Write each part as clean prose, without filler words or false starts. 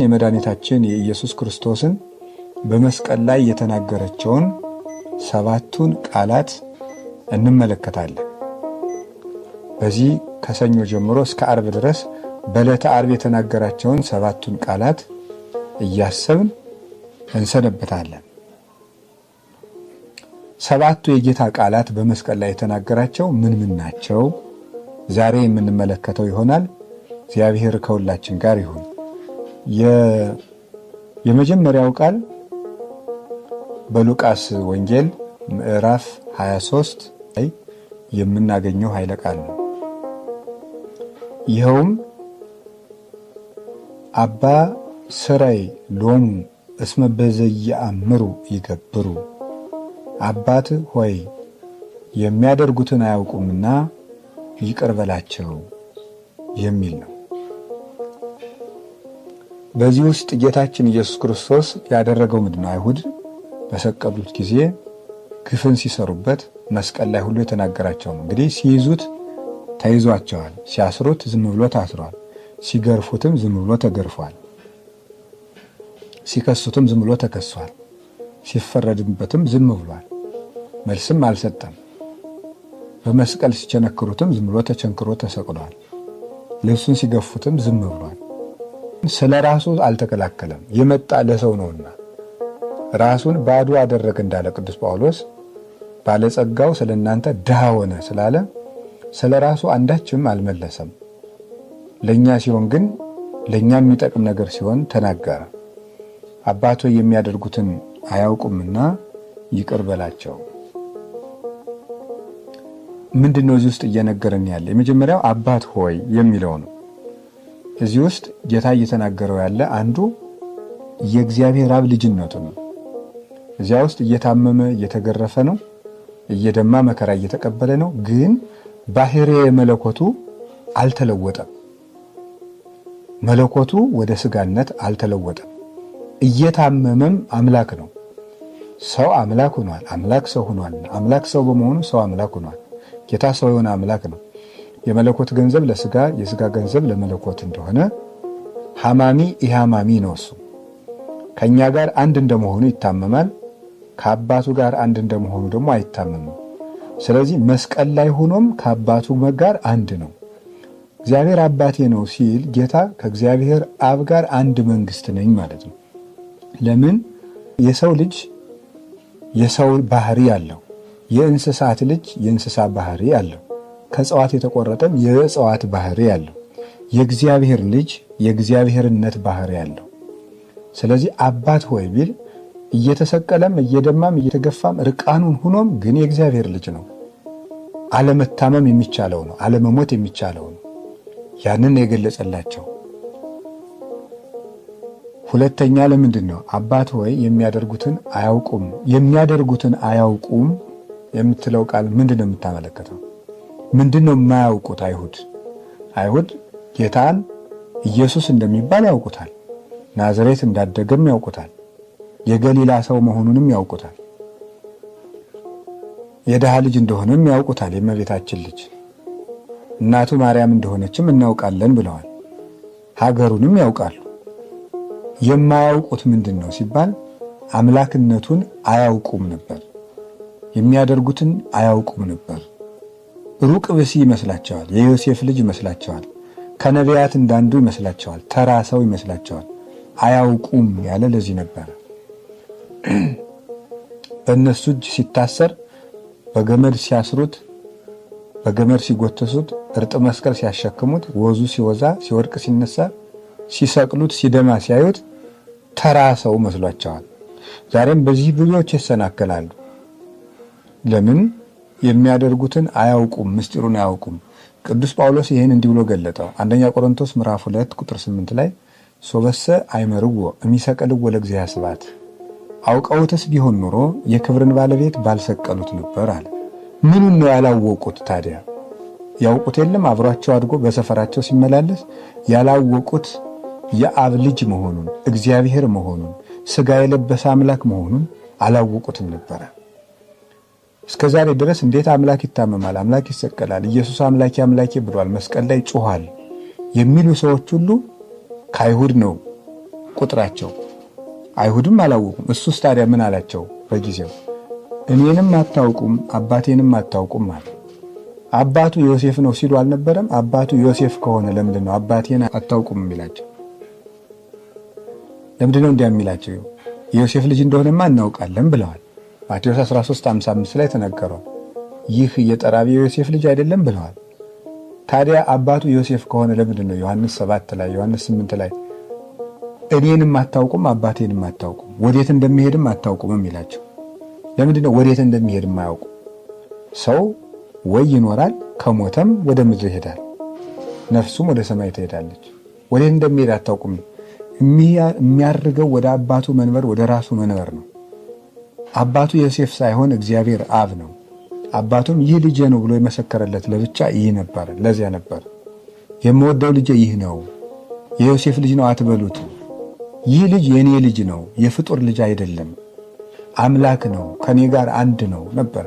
የመድኃኒታችን የኢየሱስ ክርስቶስን በመስቀል ላይ የተናገረቸውን 7ቱን ቃላት እንመለከታለን። በዚህ ከሰኞ ጀምሮ እስከ ዓርብ ድረስ በዕለተ ዓርብ የተናገራቸውን 7ቱን ቃላት እያሰብን እንሰነበታለን። 7ቱ የጌታ ቃላት በመስቀል ላይ የተናገራቸው ምን ናቸው? ዛሬ የምንመለከተው ይሆናል። እግዚአብሔር ከሁላችን ጋር ይሁን። የመጀመሪያው ቃል በሉቃስ ወንጌል ምዕራፍ 23 ላይ የምናገኘው ኃይለ ቃል ነው። ይኸውም አባ ስራይ ሎሙ እስመ በዘየአምሩ ይገብሩ፣ አባት ሆይ የሚያደርጉትን አያውቁምና ይቅር በላቸው የሚል ነው። በዚህ ውስጥ ጌታችን ኢየሱስ ክርስቶስ ያደረገው ምንድን ነው? አይሁድ በሰቀሉት ጊዜ ግፍን ሲሰሩበት መስቀል ላይ ሁሉ የተናገራቸው ነው። እንግዲህ ሲይዙት ተይዟቸዋል፣ ሲያስሩት ዝም ብሎ ታስሯል፣ ሲገርፉትም ዝም ብሎ ተገርፏል፣ ሲከሱትም ዝም ብሎ ተከሷል፣ ሲፈረድበትም ዝም ብሏል፣ መልስም አልሰጠም። በመስቀል ሲቸነክሩትም ዝም ብሎ ተቸንክሮ ተሰቅሏል፣ ልብሱን ሲገፉትም ዝም ብሏል። ስለ ራሱ አልተከላከለም፣ የመጣ ለሰው ነውና ራሱን ባዶ አደረገ እንዳለ ቅዱስ ጳውሎስ ባለጸጋው ስለ እናንተ ድሃ ሆነ ስላለ ስለ ራሱ አንዳችም አልመለሰም። ለኛ ሲሆን ግን ለኛ የሚጠቅም ነገር ሲሆን ተናገረ። አባት ሆይ የሚያደርጉትን አያውቁምና ይቅር በላቸው። ምንድነው እዚህ ውስጥ እየነገረን ያለ? የመጀመሪያው አባት ሆይ የሚለው ነው። እዚህ ውስጥ ጌታ እየተናገረው ያለ አንዱ የእግዚአብሔር አብ ልጅነቱ ነው። እዚያ ውስጥ እየታመመ እየተገረፈ ነው፣ እየደማ መከራ እየተቀበለ ነው። ግን ባህሪየ መለኮቱ አልተለወጠም። መለኮቱ ወደ ስጋነት አልተለወጠም። እየታመመም አምላክ ነው። ሰው አምላክ ሆኗል፣ አምላክ ሰው ሆኗል። አምላክ ሰው በመሆኑ ሰው አምላክ ሆኗል። ጌታ ሰው የሆነ አምላክ ነው። የመለኮት ገንዘብ ለስጋ፣ የስጋ ገንዘብ ለመለኮት እንደሆነ ሐማሚ ኢሃማሚ ነው። እሱ ከኛ ጋር አንድ እንደመሆኑ ይታመማል፣ ከአባቱ ጋር አንድ እንደመሆኑ ደግሞ አይታመምም። ስለዚህ መስቀል ላይ ሆኖም ከአባቱ ጋር አንድ ነው። እግዚአብሔር አባቴ ነው ሲል ጌታ ከእግዚአብሔር አብ ጋር አንድ መንግስት ነኝ ማለት ነው። ለምን? የሰው ልጅ የሰው ባህሪ አለው፣ የእንስሳት ልጅ የእንስሳ ባህሪ አለው፣ ከእጽዋት የተቆረጠም የእጽዋት ባህሪ አለው። የእግዚአብሔር ልጅ የእግዚአብሔርነት ባህሪ አለው። ስለዚህ አባት ሆይ ቢል እየተሰቀለም እየደማም እየተገፋም ርቃኑን ሆኖም ግን የእግዚአብሔር ልጅ ነው። አለመታመም የሚቻለው ነው፣ አለመሞት የሚቻለው ነው። ያንን የገለጸላቸው። ሁለተኛ ለምንድን ነው አባት ሆይ የሚያደርጉትን አያውቁም? የሚያደርጉትን አያውቁም የምትለው ቃል ምንድን ነው የምታመለከተው? ምንድን ነው የማያውቁት? አይሁድ ጌታን ኢየሱስ እንደሚባል ያውቁታል፣ ናዝሬት እንዳደገም ያውቁታል፣ የገሊላ ሰው መሆኑንም ያውቁታል፣ የድሃ ልጅ እንደሆነም ያውቁታል፣ የእመቤታችን ልጅ እናቱ ማርያም እንደሆነችም እናውቃለን ብለዋል። ሀገሩንም ያውቃሉ። የማያውቁት ምንድን ነው ሲባል አምላክነቱን አያውቁም ነበር፣ የሚያደርጉትን አያውቁም ነበር። ሩቅ ብሲ ይመስላቸዋል፣ የዮሴፍ ልጅ ይመስላቸዋል፣ ከነቢያት እንዳንዱ ይመስላቸዋል፣ ተራ ሰው ይመስላቸዋል። አያውቁም ያለ ለዚህ ነበር። በእነሱ እጅ ሲታሰር፣ በገመድ ሲያስሩት፣ በገመድ ሲጎተሱት፣ እርጥ መስቀል ሲያሸክሙት፣ ወዙ ሲወዛ ሲወድቅ ሲነሳ፣ ሲሰቅሉት ሲደማ ሲያዩት ተራ ሰው መስሏቸዋል። ዛሬም በዚህ ብዙዎች ይሰናከላሉ። ለምን? የሚያደርጉትን አያውቁም፣ ምስጢሩን አያውቁም። ቅዱስ ጳውሎስ ይህን እንዲህ ብሎ ገለጠው። አንደኛ ቆሮንቶስ ምዕራፍ 2 ቁጥር 8 ላይ ሶበሰ አይመርዎ የሚሰቀልዎ ለእግዚአብሔር ስብሐት፣ አውቀውትስ ቢሆን ኖሮ የክብርን ባለቤት ባልሰቀሉት ነበር አለ። ምኑን ነው ያላወቁት ታዲያ? ያውቁት የለም? አብሯቸው አድጎ በሰፈራቸው ሲመላለስ ያላወቁት የአብ ልጅ መሆኑን፣ እግዚአብሔር መሆኑን፣ ሥጋ የለበሰ አምላክ መሆኑን አላወቁትም ነበረ። እስከ ዛሬ ድረስ እንዴት አምላክ ይታመማል፣ አምላክ ይሰቀላል፣ ኢየሱስ አምላኬ አምላኬ ብሏል፣ መስቀል ላይ ጮኋል የሚሉ ሰዎች ሁሉ ከአይሁድ ነው ቁጥራቸው። አይሁድም አላወቁም። እሱስ ታዲያ ምን አላቸው? በጊዜው እኔንም አታውቁም አባቴንም አታውቁም አለ። አባቱ ዮሴፍ ነው ሲሉ አልነበረም? አባቱ ዮሴፍ ከሆነ ለምንድን ነው አባቴን አታውቁም የሚላቸው? ለምንድን ነው እንዲያ የሚላቸው? የዮሴፍ ልጅ እንደሆነማ እናውቃለን ብለዋል። ማቴዎስ 13:55 ላይ ተነገረው። ይህ የጠራቢ የዮሴፍ ልጅ አይደለም ብለዋል። ታዲያ አባቱ ዮሴፍ ከሆነ ለምንድን ነው ዮሐንስ 7 ላይ ዮሐንስ 8 ላይ እኔንም አታውቁም አባቴንም አታውቁም ወዴት እንደሚሄድም አታውቁም የሚላቸው? ለምንድን ነው ወዴት እንደሚሄድ የማያውቁ? ሰው ወይ ይኖራል፣ ከሞተም ወደ ምድር ይሄዳል፣ ነፍሱም ወደ ሰማይ ትሄዳለች። ወዴት እንደሚሄድ አታውቁም። የሚያርገው ወደ አባቱ መንበር ወደ ራሱ መንበር ነው። አባቱ ዮሴፍ ሳይሆን እግዚአብሔር አብ ነው። አባቱም ይህ ልጄ ነው ብሎ የመሰከረለት ለብቻ ይህ ነበር። ለዚያ ነበር የምወደው ልጄ ይህ ነው፣ የዮሴፍ ልጅ ነው አትበሉት። ይህ ልጅ የኔ ልጅ ነው፣ የፍጡር ልጅ አይደለም፣ አምላክ ነው፣ ከኔ ጋር አንድ ነው ነበረ።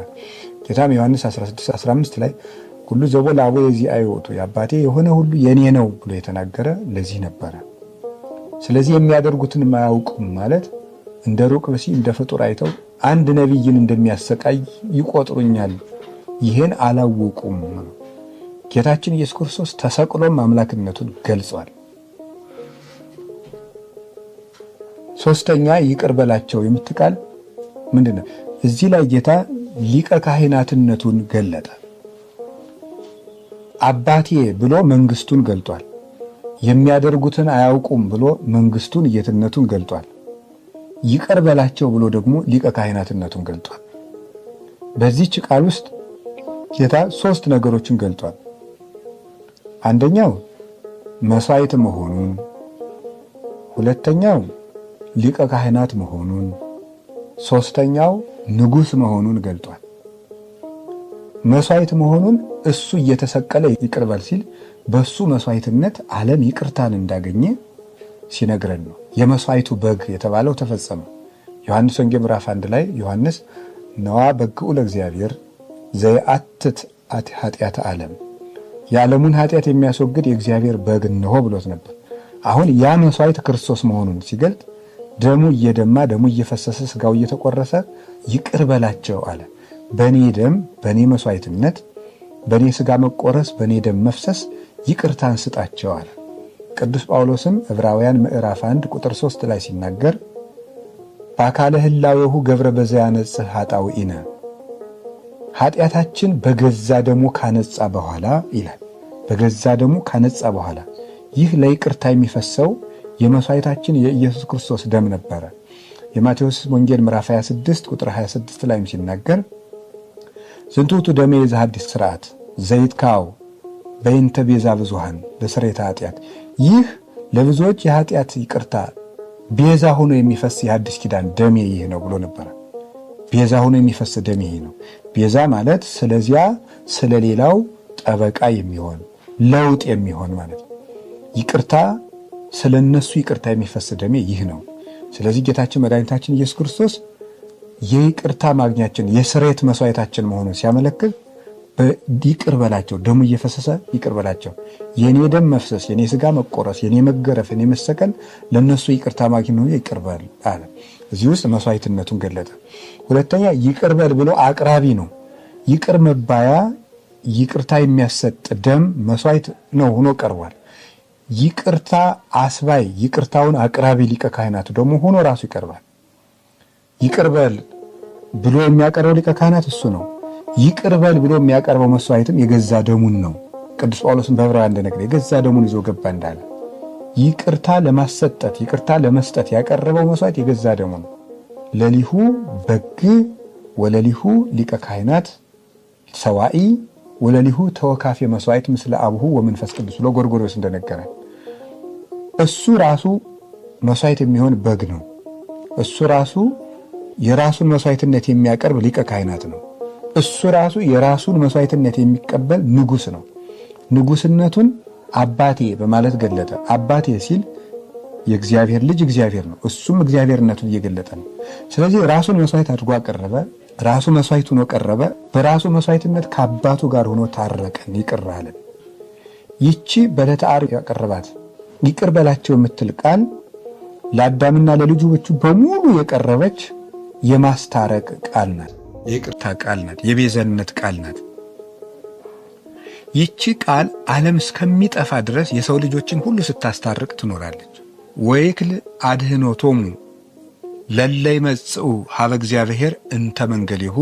ጌታም ዮሐንስ 16:15 ላይ ሁሉ ዘቦ ለአቦ የዚህ አይወጡ የአባቴ የሆነ ሁሉ የኔ ነው ብሎ የተናገረ ለዚህ ነበረ። ስለዚህ የሚያደርጉትን ማያውቁም ማለት እንደ ሩቅ ብሲ እንደ ፍጡር አይተው አንድ ነቢይን እንደሚያሰቃይ ይቆጥሩኛል፣ ይህን አላወቁም። ጌታችን ኢየሱስ ክርስቶስ ተሰቅሎም አምላክነቱን ገልጿል። ሶስተኛ ይቅር በላቸው የምትቃል ምንድነው? እዚህ ላይ ጌታ ሊቀ ካህናትነቱን ገለጠ። አባቴ ብሎ መንግስቱን ገልጧል። የሚያደርጉትን አያውቁም ብሎ መንግስቱን ጌትነቱን ገልጧል። ይቅር በላቸው ብሎ ደግሞ ሊቀ ካህናትነቱን ገልጧል። በዚህች ቃል ውስጥ ጌታ 3 ነገሮችን ገልጧል። አንደኛው መስዋዕት መሆኑን፣ ሁለተኛው ሊቀ ካህናት መሆኑን፣ ሶስተኛው ንጉሥ መሆኑን ገልጧል። መስዋዕት መሆኑን እሱ እየተሰቀለ ይቅር በል ሲል በሱ መስዋዕትነት ዓለም ይቅርታን እንዳገኘ ሲነግረን ነው። የመስዋዕቱ በግ የተባለው ተፈጸመ። ዮሐንስ ወንጌል ምዕራፍ 1 ላይ ዮሐንስ ነዋ በግዑ ለእግዚአብሔር ዘየአትት ኃጢአተ ዓለም፣ የዓለሙን ኃጢአት የሚያስወግድ የእግዚአብሔር በግ እነሆ ብሎት ነበር። አሁን ያ መስዋዕት ክርስቶስ መሆኑን ሲገልጥ ደሙ እየደማ ደሙ እየፈሰሰ ስጋው እየተቆረሰ ይቅር በላቸው አለ። በኔ ደም በኔ መስዋዕትነት በኔ ስጋ መቆረስ በኔ ደም መፍሰስ ይቅርታን ስጣቸው አለ። ቅዱስ ጳውሎስም ዕብራውያን ምዕራፍ 1 ቁጥር 3 ላይ ሲናገር በአካለ ህላዌሁ ገብረ በዘያነጽህ ኃጣውኢነ፣ ኃጢአታችን በገዛ ደሙ ካነጻ በኋላ ይላል። በገዛ ደሙ ካነጻ በኋላ ይህ ለይቅርታ የሚፈሰው የመስዋዕታችን የኢየሱስ ክርስቶስ ደም ነበረ። የማቴዎስ ወንጌል ምዕራፍ 26 ቁጥር 26 ላይም ሲናገር ዝንቱ ውእቱ ደሜ ዘሐዲስ ሥርዓት ዘይትካው በእንተ ቤዛ ብዙኃን በስርየተ ኃጢአት፣ ይህ ለብዙዎች የኃጢአት ይቅርታ ቤዛ ሆኖ የሚፈስ የሐዲስ ኪዳን ደሜ ይህ ነው ብሎ ነበረ። ቤዛ ሆኖ የሚፈስ ደሜ ይህ ነው። ቤዛ ማለት ስለዚያ ስለሌላው ጠበቃ የሚሆን ለውጥ የሚሆን ማለት ነው። ይቅርታ ስለነሱ ይቅርታ የሚፈስ ደሜ ይህ ነው። ስለዚህ ጌታችን መድኃኒታችን ኢየሱስ ክርስቶስ የይቅርታ ማግኛችን የስርየት መስዋዕታችን መሆኑን ሲያመለክት ይቅር በላቸው፣ ደሙ እየፈሰሰ ይቅር በላቸው። የኔ ደም መፍሰስ፣ የኔ ስጋ መቆረስ፣ የኔ መገረፍ፣ የኔ መሰቀል ለነሱ ይቅርታ ማግኘት ነው። ይቅር በል አለ። እዚህ ውስጥ መስዋዕትነቱን ገለጠ። ሁለተኛ ይቅር በል ብሎ አቅራቢ ነው። ይቅር መባያ ይቅርታ የሚያሰጥ ደም መስዋዕት ነው ሆኖ ቀርቧል። ይቅርታ አስባይ ይቅርታውን አቅራቢ ሊቀ ካህናቱ ደግሞ ሆኖ ራሱ ይቀርባል። ይቅር በል ብሎ የሚያቀርበው ሊቀ ካህናት እሱ ነው። ይቅር በል ብሎ የሚያቀርበው መስዋዕትም የገዛ ደሙን ነው። ቅዱስ ጳውሎስን በዕብራውያን እንደነገረ የገዛ ደሙን ይዞ ገባ እንዳለ ይቅርታ ለማሰጠት ይቅርታ ለመስጠት ያቀረበው መስዋዕት የገዛ ደሙ ነው። ለሊሁ በግ ወለሊሁ ሊቀ ካህናት ሰዋኢ ወለሊሁ ተወካፌ መስዋዕት ምስለ አቡሁ ወመንፈስ ቅዱስ ብሎ ጎርጎርዮስ እንደነገረ እሱ ራሱ መስዋዕት የሚሆን በግ ነው። እሱ ራሱ የራሱን መስዋዕትነት የሚያቀርብ ሊቀ ካህናት ነው። እሱ ራሱ የራሱን መስዋዕትነት የሚቀበል ንጉሥ ነው። ንጉሥነቱን አባቴ በማለት ገለጠ። አባቴ ሲል የእግዚአብሔር ልጅ እግዚአብሔር ነው። እሱም እግዚአብሔርነቱን እየገለጠ ነው። ስለዚህ ራሱን መስዋዕት አድርጎ አቀረበ። ራሱ መስዋዕት ሆኖ ቀረበ። በራሱ መስዋዕትነት ከአባቱ ጋር ሆኖ ታረቀን፣ ይቅር አለን። ይቺ በዕለተ ዓርብ ያቀረባት ይቅር በላቸው የምትል ቃል ለአዳምና ለልጆቹ በሙሉ የቀረበች የማስታረቅ ቃል ናት። የይቅርታ ቃል ናት። የቤዛነት ቃል ናት። ይቺ ቃል ዓለም እስከሚጠፋ ድረስ የሰው ልጆችን ሁሉ ስታስታርቅ ትኖራለች። ወይክል አድኅኖቶሙ ለለ ይመጽኡ ሀበ እግዚአብሔር እንተ መንገሌሁ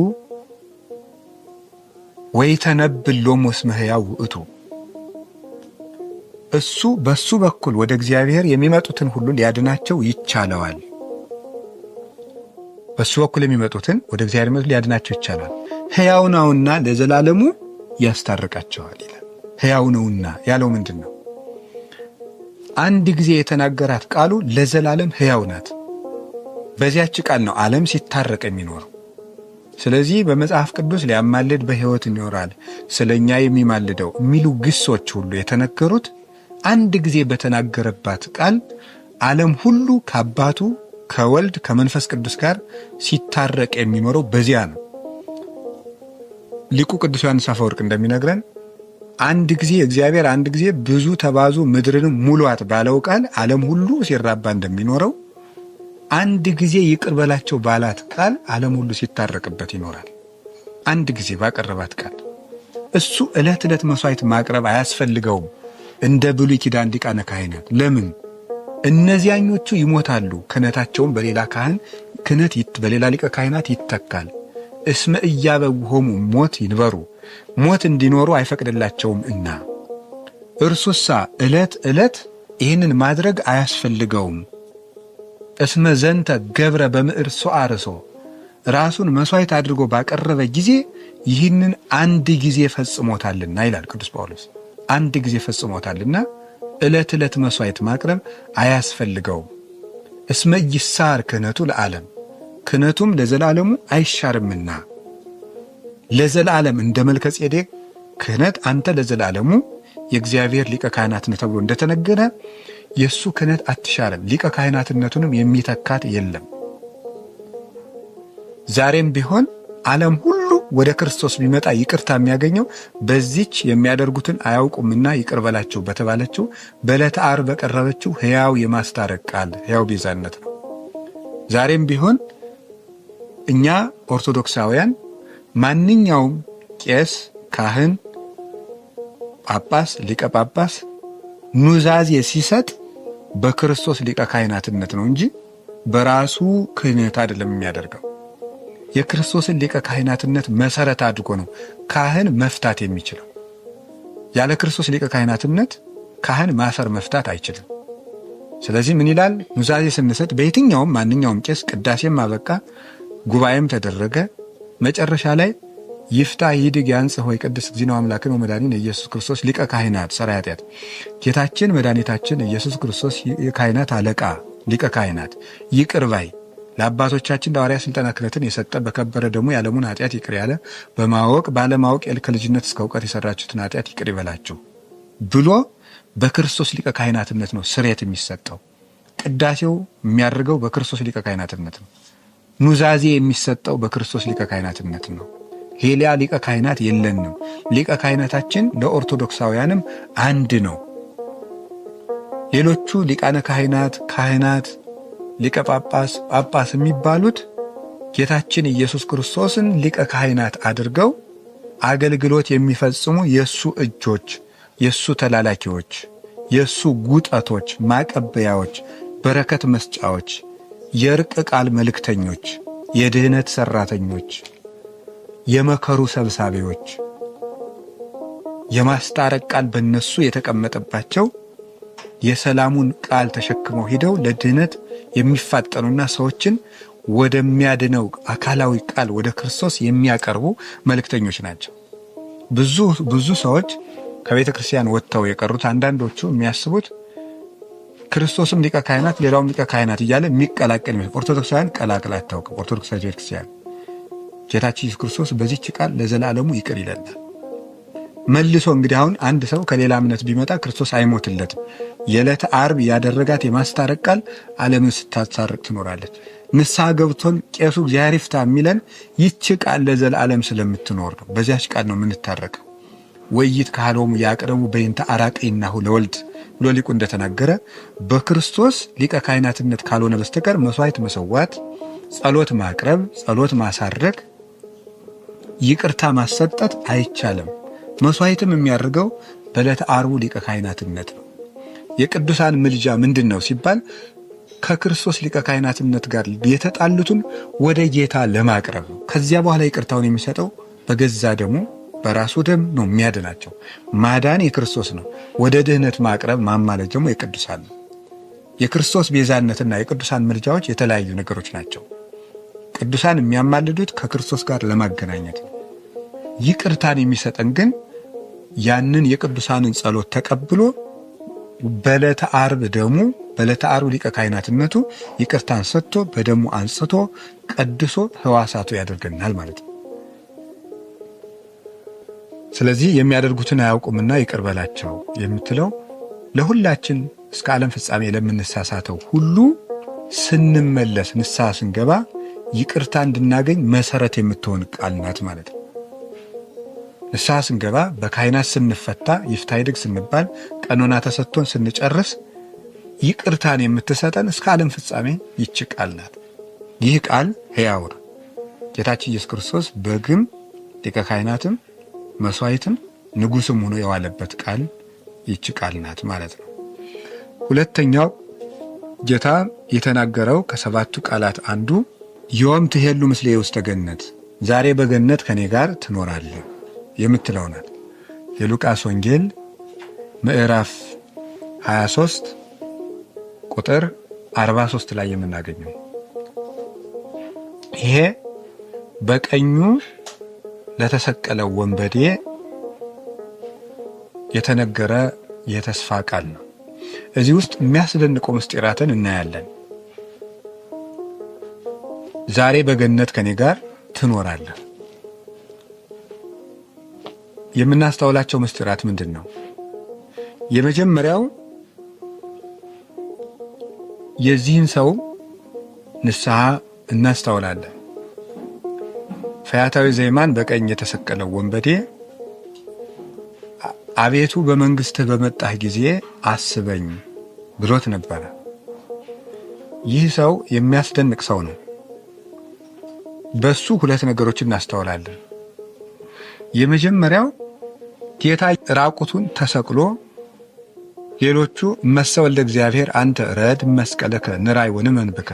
ወይተነብል ሎሙ እስመ ሕያው ውእቱ። እሱ በሱ በኩል ወደ እግዚአብሔር የሚመጡትን ሁሉ ሊያድናቸው ይቻለዋል። በሱ በኩል የሚመጡትን ወደ እግዚአብሔር ሊያድናቸው ይቻለዋል። ሕያው ነውና ለዘላለሙ ያስታርቃቸዋል ይላል። ሕያው ነውና ያለው ምንድን ነው? አንድ ጊዜ የተናገራት ቃሉ ለዘላለም ሕያው ናት። በዚያች ቃል ነው ዓለም ሲታረቅ የሚኖረው። ስለዚህ በመጽሐፍ ቅዱስ ሊያማልድ በሕይወት ይኖራል፣ ስለኛ የሚማልደው የሚሉ ግሶች ሁሉ የተነገሩት አንድ ጊዜ በተናገረባት ቃል ዓለም ሁሉ ከአባቱ ከወልድ ከመንፈስ ቅዱስ ጋር ሲታረቅ የሚኖረው በዚያ ነው። ሊቁ ቅዱስ ዮሐንስ አፈወርቅ እንደሚነግረን አንድ ጊዜ እግዚአብሔር አንድ ጊዜ ብዙ ተባዙ ምድርንም ሙሏት ባለው ቃል ዓለም ሁሉ ሲራባ እንደሚኖረው አንድ ጊዜ ይቅር በላቸው ባላት ቃል ዓለም ሁሉ ሲታረቅበት ይኖራል። አንድ ጊዜ ባቀረባት ቃል እሱ ዕለት ዕለት መስዋዕት ማቅረብ አያስፈልገውም እንደ ብሉይ ኪዳን ሊቃነ ካህናት። ለምን? እነዚያኞቹ ይሞታሉ፣ ክህነታቸውም በሌላ ካህን ክህነት በሌላ ሊቀ ካህናት ይተካል። እስመ ኢያበውሆሙ ሞት ይንበሩ፣ ሞት እንዲኖሩ አይፈቅድላቸውም እና እርሱሳ ዕለት ዕለት ይህንን ማድረግ አያስፈልገውም። እስመ ዘንተ ገብረ በምዕር ሶአርሶ፣ ራሱን መስዋዕት አድርጎ ባቀረበ ጊዜ ይህንን አንድ ጊዜ ፈጽሞታልና ይላል ቅዱስ ጳውሎስ። አንድ ጊዜ ፈጽሞታልና ዕለት ዕለት መስዋዕት ማቅረብ አያስፈልገውም። እስመ ይሳር ክህነቱ ለዓለም፣ ክህነቱም ለዘላለሙ አይሻርምና። ለዘላለም እንደ መልከ ጼዴቅ ክህነት አንተ ለዘላለሙ የእግዚአብሔር ሊቀ ካህናት ነህ ተብሎ እንደተነገረ የእሱ ክህነት አትሻርም፣ ሊቀ ካህናትነቱንም የሚተካት የለም። ዛሬም ቢሆን ዓለም ሁሉ ወደ ክርስቶስ ቢመጣ ይቅርታ የሚያገኘው በዚች የሚያደርጉትን አያውቁምና ይቅር በላቸው በተባለችው በዕለተ ዓርብ በቀረበችው ሕያው የማስታረቅ ቃል ሕያው ቤዛነት ነው። ዛሬም ቢሆን እኛ ኦርቶዶክሳውያን ማንኛውም ቄስ፣ ካህን፣ ጳጳስ፣ ሊቀ ጳጳስ ኑዛዜ ሲሰጥ በክርስቶስ ሊቀ ካህናትነት ነው እንጂ በራሱ ክህነት አይደለም የሚያደርገው። የክርስቶስን ሊቀ ካህናትነት መሰረት አድርጎ ነው ካህን መፍታት የሚችለው። ያለ ክርስቶስ ሊቀ ካህናትነት ካህን ማሰር መፍታት አይችልም። ስለዚህ ምን ይላል? ኑዛዜ ስንሰጥ በየትኛውም ማንኛውም ቄስ ቅዳሴም አበቃ፣ ጉባኤም ተደረገ፣ መጨረሻ ላይ ይፍታ ይድግ ያንጽህ ወይ ቅድስ እግዚእነ አምላክን ወመድኃኒነ ኢየሱስ ክርስቶስ ሊቀ ካህናት ሠራየ ኃጢአት፣ ጌታችን መድኃኒታችን ኢየሱስ ክርስቶስ የካህናት አለቃ ሊቀ ካህናት ይቅር ባይ ለአባቶቻችን ለሐዋርያት ሥልጣነ ክህነትን የሰጠ በከበረ ደግሞ የዓለሙን ኃጢአት ይቅር ያለ በማወቅ ባለማወቅ ከልጅነት እስከ እውቀት የሰራችሁትን ኃጢአት ይቅር ይበላችሁ ብሎ በክርስቶስ ሊቀ ካህናትነት ነው ስርየት የሚሰጠው። ቅዳሴው የሚያደርገው በክርስቶስ ሊቀ ካህናትነት ነው። ኑዛዜ የሚሰጠው በክርስቶስ ሊቀ ካህናትነት ነው። ሌላ ሊቀ ካህናት የለንም። ሊቀ ካህናታችን ለኦርቶዶክሳውያንም አንድ ነው። ሌሎቹ ሊቃነ ካህናት፣ ካህናት፣ ሊቀ ጳጳስ፣ ጳጳስ የሚባሉት ጌታችን ኢየሱስ ክርስቶስን ሊቀ ካህናት አድርገው አገልግሎት የሚፈጽሙ የሱ እጆች፣ የሱ ተላላኪዎች፣ የሱ ጉጠቶች፣ ማቀበያዎች፣ በረከት መስጫዎች፣ የእርቅ ቃል መልእክተኞች፣ የድህነት ሰራተኞች፣ የመከሩ ሰብሳቢዎች፣ የማስታረቅ ቃል በእነሱ የተቀመጠባቸው የሰላሙን ቃል ተሸክመው ሂደው ለድህነት የሚፋጠኑና ሰዎችን ወደሚያድነው አካላዊ ቃል ወደ ክርስቶስ የሚያቀርቡ መልእክተኞች ናቸው። ብዙ ሰዎች ከቤተ ክርስቲያን ወጥተው የቀሩት አንዳንዶቹ የሚያስቡት ክርስቶስም ሊቀ ካህናት ሌላውም ሊቀ ካህናት እያለ የሚቀላቀል ኦርቶዶክሳውያን ቀላቅላ አታውቅም። ኦርቶዶክሳዊ ቤተ ክርስቲያን ጌታችን ኢየሱስ ክርስቶስ በዚህች ቃል ለዘላለሙ ይቅር ይለናል። መልሶ እንግዲህ አሁን አንድ ሰው ከሌላ እምነት ቢመጣ ክርስቶስ አይሞትለትም። የዕለተ ዓርብ ያደረጋት የማስታረቅ ቃል ዓለምን ስታሳርቅ ትኖራለች። ንስሐ ገብቶን ቄሱ እግዚአብሔር ይፍታ የሚለን ይህች ቃል ለዘላለም ስለምትኖር ነው። በዚያች ቃል ነው የምንታረቀው። ወይት ካህሎሙ ያቅርቡ በእንተ አራቅይናሁ ለወልድ ብሎ ሊቁ እንደተናገረ በክርስቶስ ሊቀ ካህናትነት ካልሆነ በስተቀር መስዋዕት መሰዋት፣ ጸሎት ማቅረብ፣ ጸሎት ማሳረግ፣ ይቅርታ ማሰጠት አይቻልም። መስዋዕትም የሚያደርገው በዕለተ ዓርቡ ሊቀ ካህናትነት ነው። የቅዱሳን ምልጃ ምንድን ነው ሲባል ከክርስቶስ ሊቀ ካህናትነት ጋር የተጣሉትን ወደ ጌታ ለማቅረብ ነው። ከዚያ በኋላ ይቅርታውን የሚሰጠው በገዛ ደሙ በራሱ ደም ነው የሚያድናቸው። ማዳን የክርስቶስ ነው። ወደ ድህነት ማቅረብ ማማለድ ደግሞ የቅዱሳን ነው። የክርስቶስ ቤዛነትና የቅዱሳን ምልጃዎች የተለያዩ ነገሮች ናቸው። ቅዱሳን የሚያማልዱት ከክርስቶስ ጋር ለማገናኘት ነው። ይቅርታን የሚሰጠን ግን ያንን የቅዱሳንን ጸሎት ተቀብሎ በዕለተ ዓርብ ደሙ በዕለተ ዓርብ ሊቀ ካህናትነቱ ይቅርታን ሰጥቶ በደሙ አንጽቶ ቀድሶ ሕዋሳቱ ያደርገናል ማለት ነው። ስለዚህ የሚያደርጉትን አያውቁምና ይቅር በላቸው የምትለው ለሁላችን እስከ ዓለም ፍጻሜ ለምንሳሳተው ሁሉ ስንመለስ ንስሐ ስንገባ ይቅርታ እንድናገኝ መሰረት የምትሆን ቃል ናት ማለት ነው። ንስሐ ስንገባ በካህናት ስንፈታ ይፍታይድግ ስንባል ቀኖና ተሰጥቶን ስንጨርስ ይቅርታን የምትሰጠን እስከ ዓለም ፍጻሜ ይች ቃል ናት። ይህ ቃል ሕያው ነው። ጌታችን ኢየሱስ ክርስቶስ በግም ሊቀ ካህናትም መስዋዕትም ንጉሥም ሆኖ የዋለበት ቃል ይች ቃል ናት ማለት ነው። ሁለተኛው ጌታ የተናገረው ከሰባቱ ቃላት አንዱ ዮም ትሄሉ ምስሌ ውስተ ገነት፣ ዛሬ በገነት ከኔ ጋር ትኖራለህ የምትለው ናት። የሉቃስ ወንጌል ምዕራፍ 23 ቁጥር 43 ላይ የምናገኘው ይሄ በቀኙ ለተሰቀለው ወንበዴ የተነገረ የተስፋ ቃል ነው። እዚህ ውስጥ የሚያስደንቁ ምስጢራትን እናያለን። ዛሬ በገነት ከኔ ጋር ትኖራለህ። የምናስተውላቸው ምስጢራት ምንድን ነው? የመጀመሪያው የዚህን ሰው ንስሐ እናስተውላለን። ፈያታዊ ዘይማን በቀኝ የተሰቀለው ወንበዴ አቤቱ በመንግሥትህ በመጣህ ጊዜ አስበኝ ብሎት ነበረ። ይህ ሰው የሚያስደንቅ ሰው ነው። በሱ ሁለት ነገሮችን እናስተውላለን። የመጀመሪያው ጌታ ራቁቱን ተሰቅሎ ሌሎቹ መሰወልደ እግዚአብሔር አንተ ረድ መስቀለከ ንራይ ወንመንብከ፣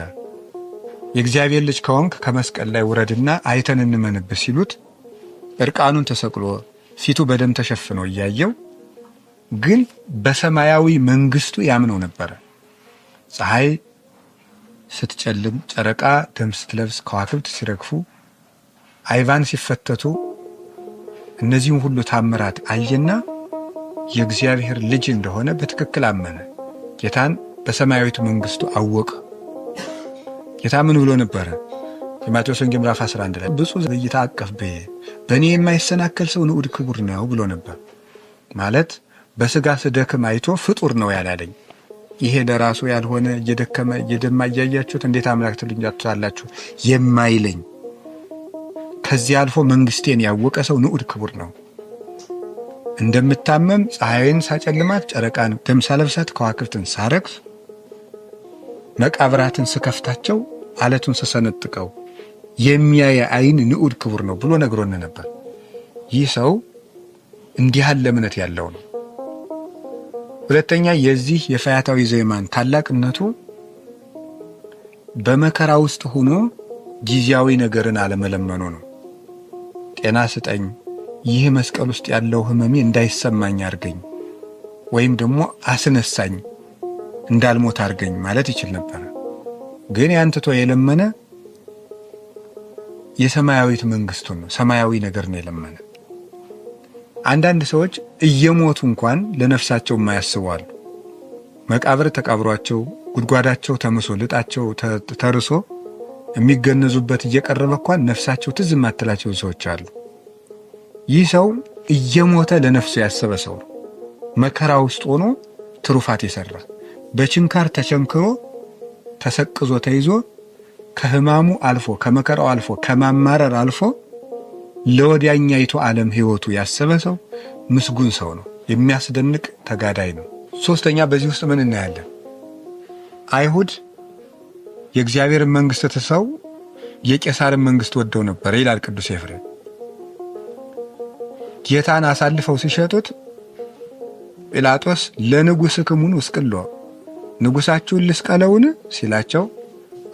የእግዚአብሔር ልጅ ከሆንክ ከመስቀል ላይ ውረድና አይተን እንመንብህ ሲሉት እርቃኑን ተሰቅሎ ፊቱ በደም ተሸፍኖ እያየው ግን በሰማያዊ መንግስቱ ያምነው ነበረ። ፀሐይ ስትጨልም፣ ጨረቃ ደም ስትለብስ፣ ከዋክብት ሲረግፉ፣ አይቫን ሲፈተቱ እነዚህም ሁሉ ታምራት አየና የእግዚአብሔር ልጅ እንደሆነ በትክክል አመነ። ጌታን በሰማያዊቱ መንግስቱ አወቀ። ጌታ ምን ብሎ ነበረ? የማቴዎስ ወንጌል ምዕራፍ 11 ላይ ብፁዕ ዘኢይትዐቀፍ በየ፣ በእኔ የማይሰናከል ሰው ንዑድ ክቡር ነው ብሎ ነበር። ማለት በስጋ ስደክም አይቶ ፍጡር ነው ያላለኝ፣ ይሄ ለራሱ ያልሆነ እየደከመ እየደማ እያያችሁት እንዴት አምላክ ትሉኛላችሁ የማይለኝ፣ ከዚህ አልፎ መንግስቴን ያወቀ ሰው ንዑድ ክቡር ነው። እንደምታመም ፀሐይን ሳጨልማት፣ ጨረቃን ደም ሳለብሳት፣ ከዋክብትን ሳረግፍ፣ መቃብራትን ስከፍታቸው፣ አለቱን ስሰነጥቀው የሚያይ አይን ንዑድ ክቡር ነው ብሎ ነግሮን ነበር። ይህ ሰው እንዲህ ያለ እምነት ያለው ነው። ሁለተኛ የዚህ የፈያታዊ ዘይማን ታላቅነቱ በመከራ ውስጥ ሆኖ ጊዜያዊ ነገርን አለመለመኑ ነው። ጤና ስጠኝ፣ ይህ መስቀል ውስጥ ያለው ህመሜ እንዳይሰማኝ አርገኝ፣ ወይም ደግሞ አስነሳኝ፣ እንዳልሞት አርገኝ ማለት ይችል ነበር። ግን ያንትቶ የለመነ የሰማያዊት መንግስቱን ነው፣ ሰማያዊ ነገር ነው የለመነ። አንዳንድ ሰዎች እየሞቱ እንኳን ለነፍሳቸው የማያስቡ አሉ። መቃብር ተቃብሯቸው፣ ጉድጓዳቸው ተምሶ፣ ልጣቸው ተርሶ የሚገነዙበት እየቀረበ እንኳን ነፍሳቸው ትዝ የማትላቸው ሰዎች አሉ። ይህ ሰው እየሞተ ለነፍሱ ያሰበ ሰው ነው። መከራ ውስጥ ሆኖ ትሩፋት የሰራ፣ በችንካር ተቸንክሮ ተሰቅዞ ተይዞ ከህማሙ አልፎ ከመከራው አልፎ ከማማረር አልፎ ለወዲያኛይቱ ዓለም ሕይወቱ ያሰበ ሰው ምስጉን ሰው ነው። የሚያስደንቅ ተጋዳይ ነው። ሶስተኛ በዚህ ውስጥ ምን እናያለን? አይሁድ የእግዚአብሔርን መንግሥት ትተው የቄሳርን መንግሥት ወደው ነበር ይላል ቅዱስ ኤፍሬም። ጌታን አሳልፈው ሲሸጡት ጲላጦስ ለንጉሥክሙን ውስቅሎ ንጉሣችሁን ልስቀለውን ሲላቸው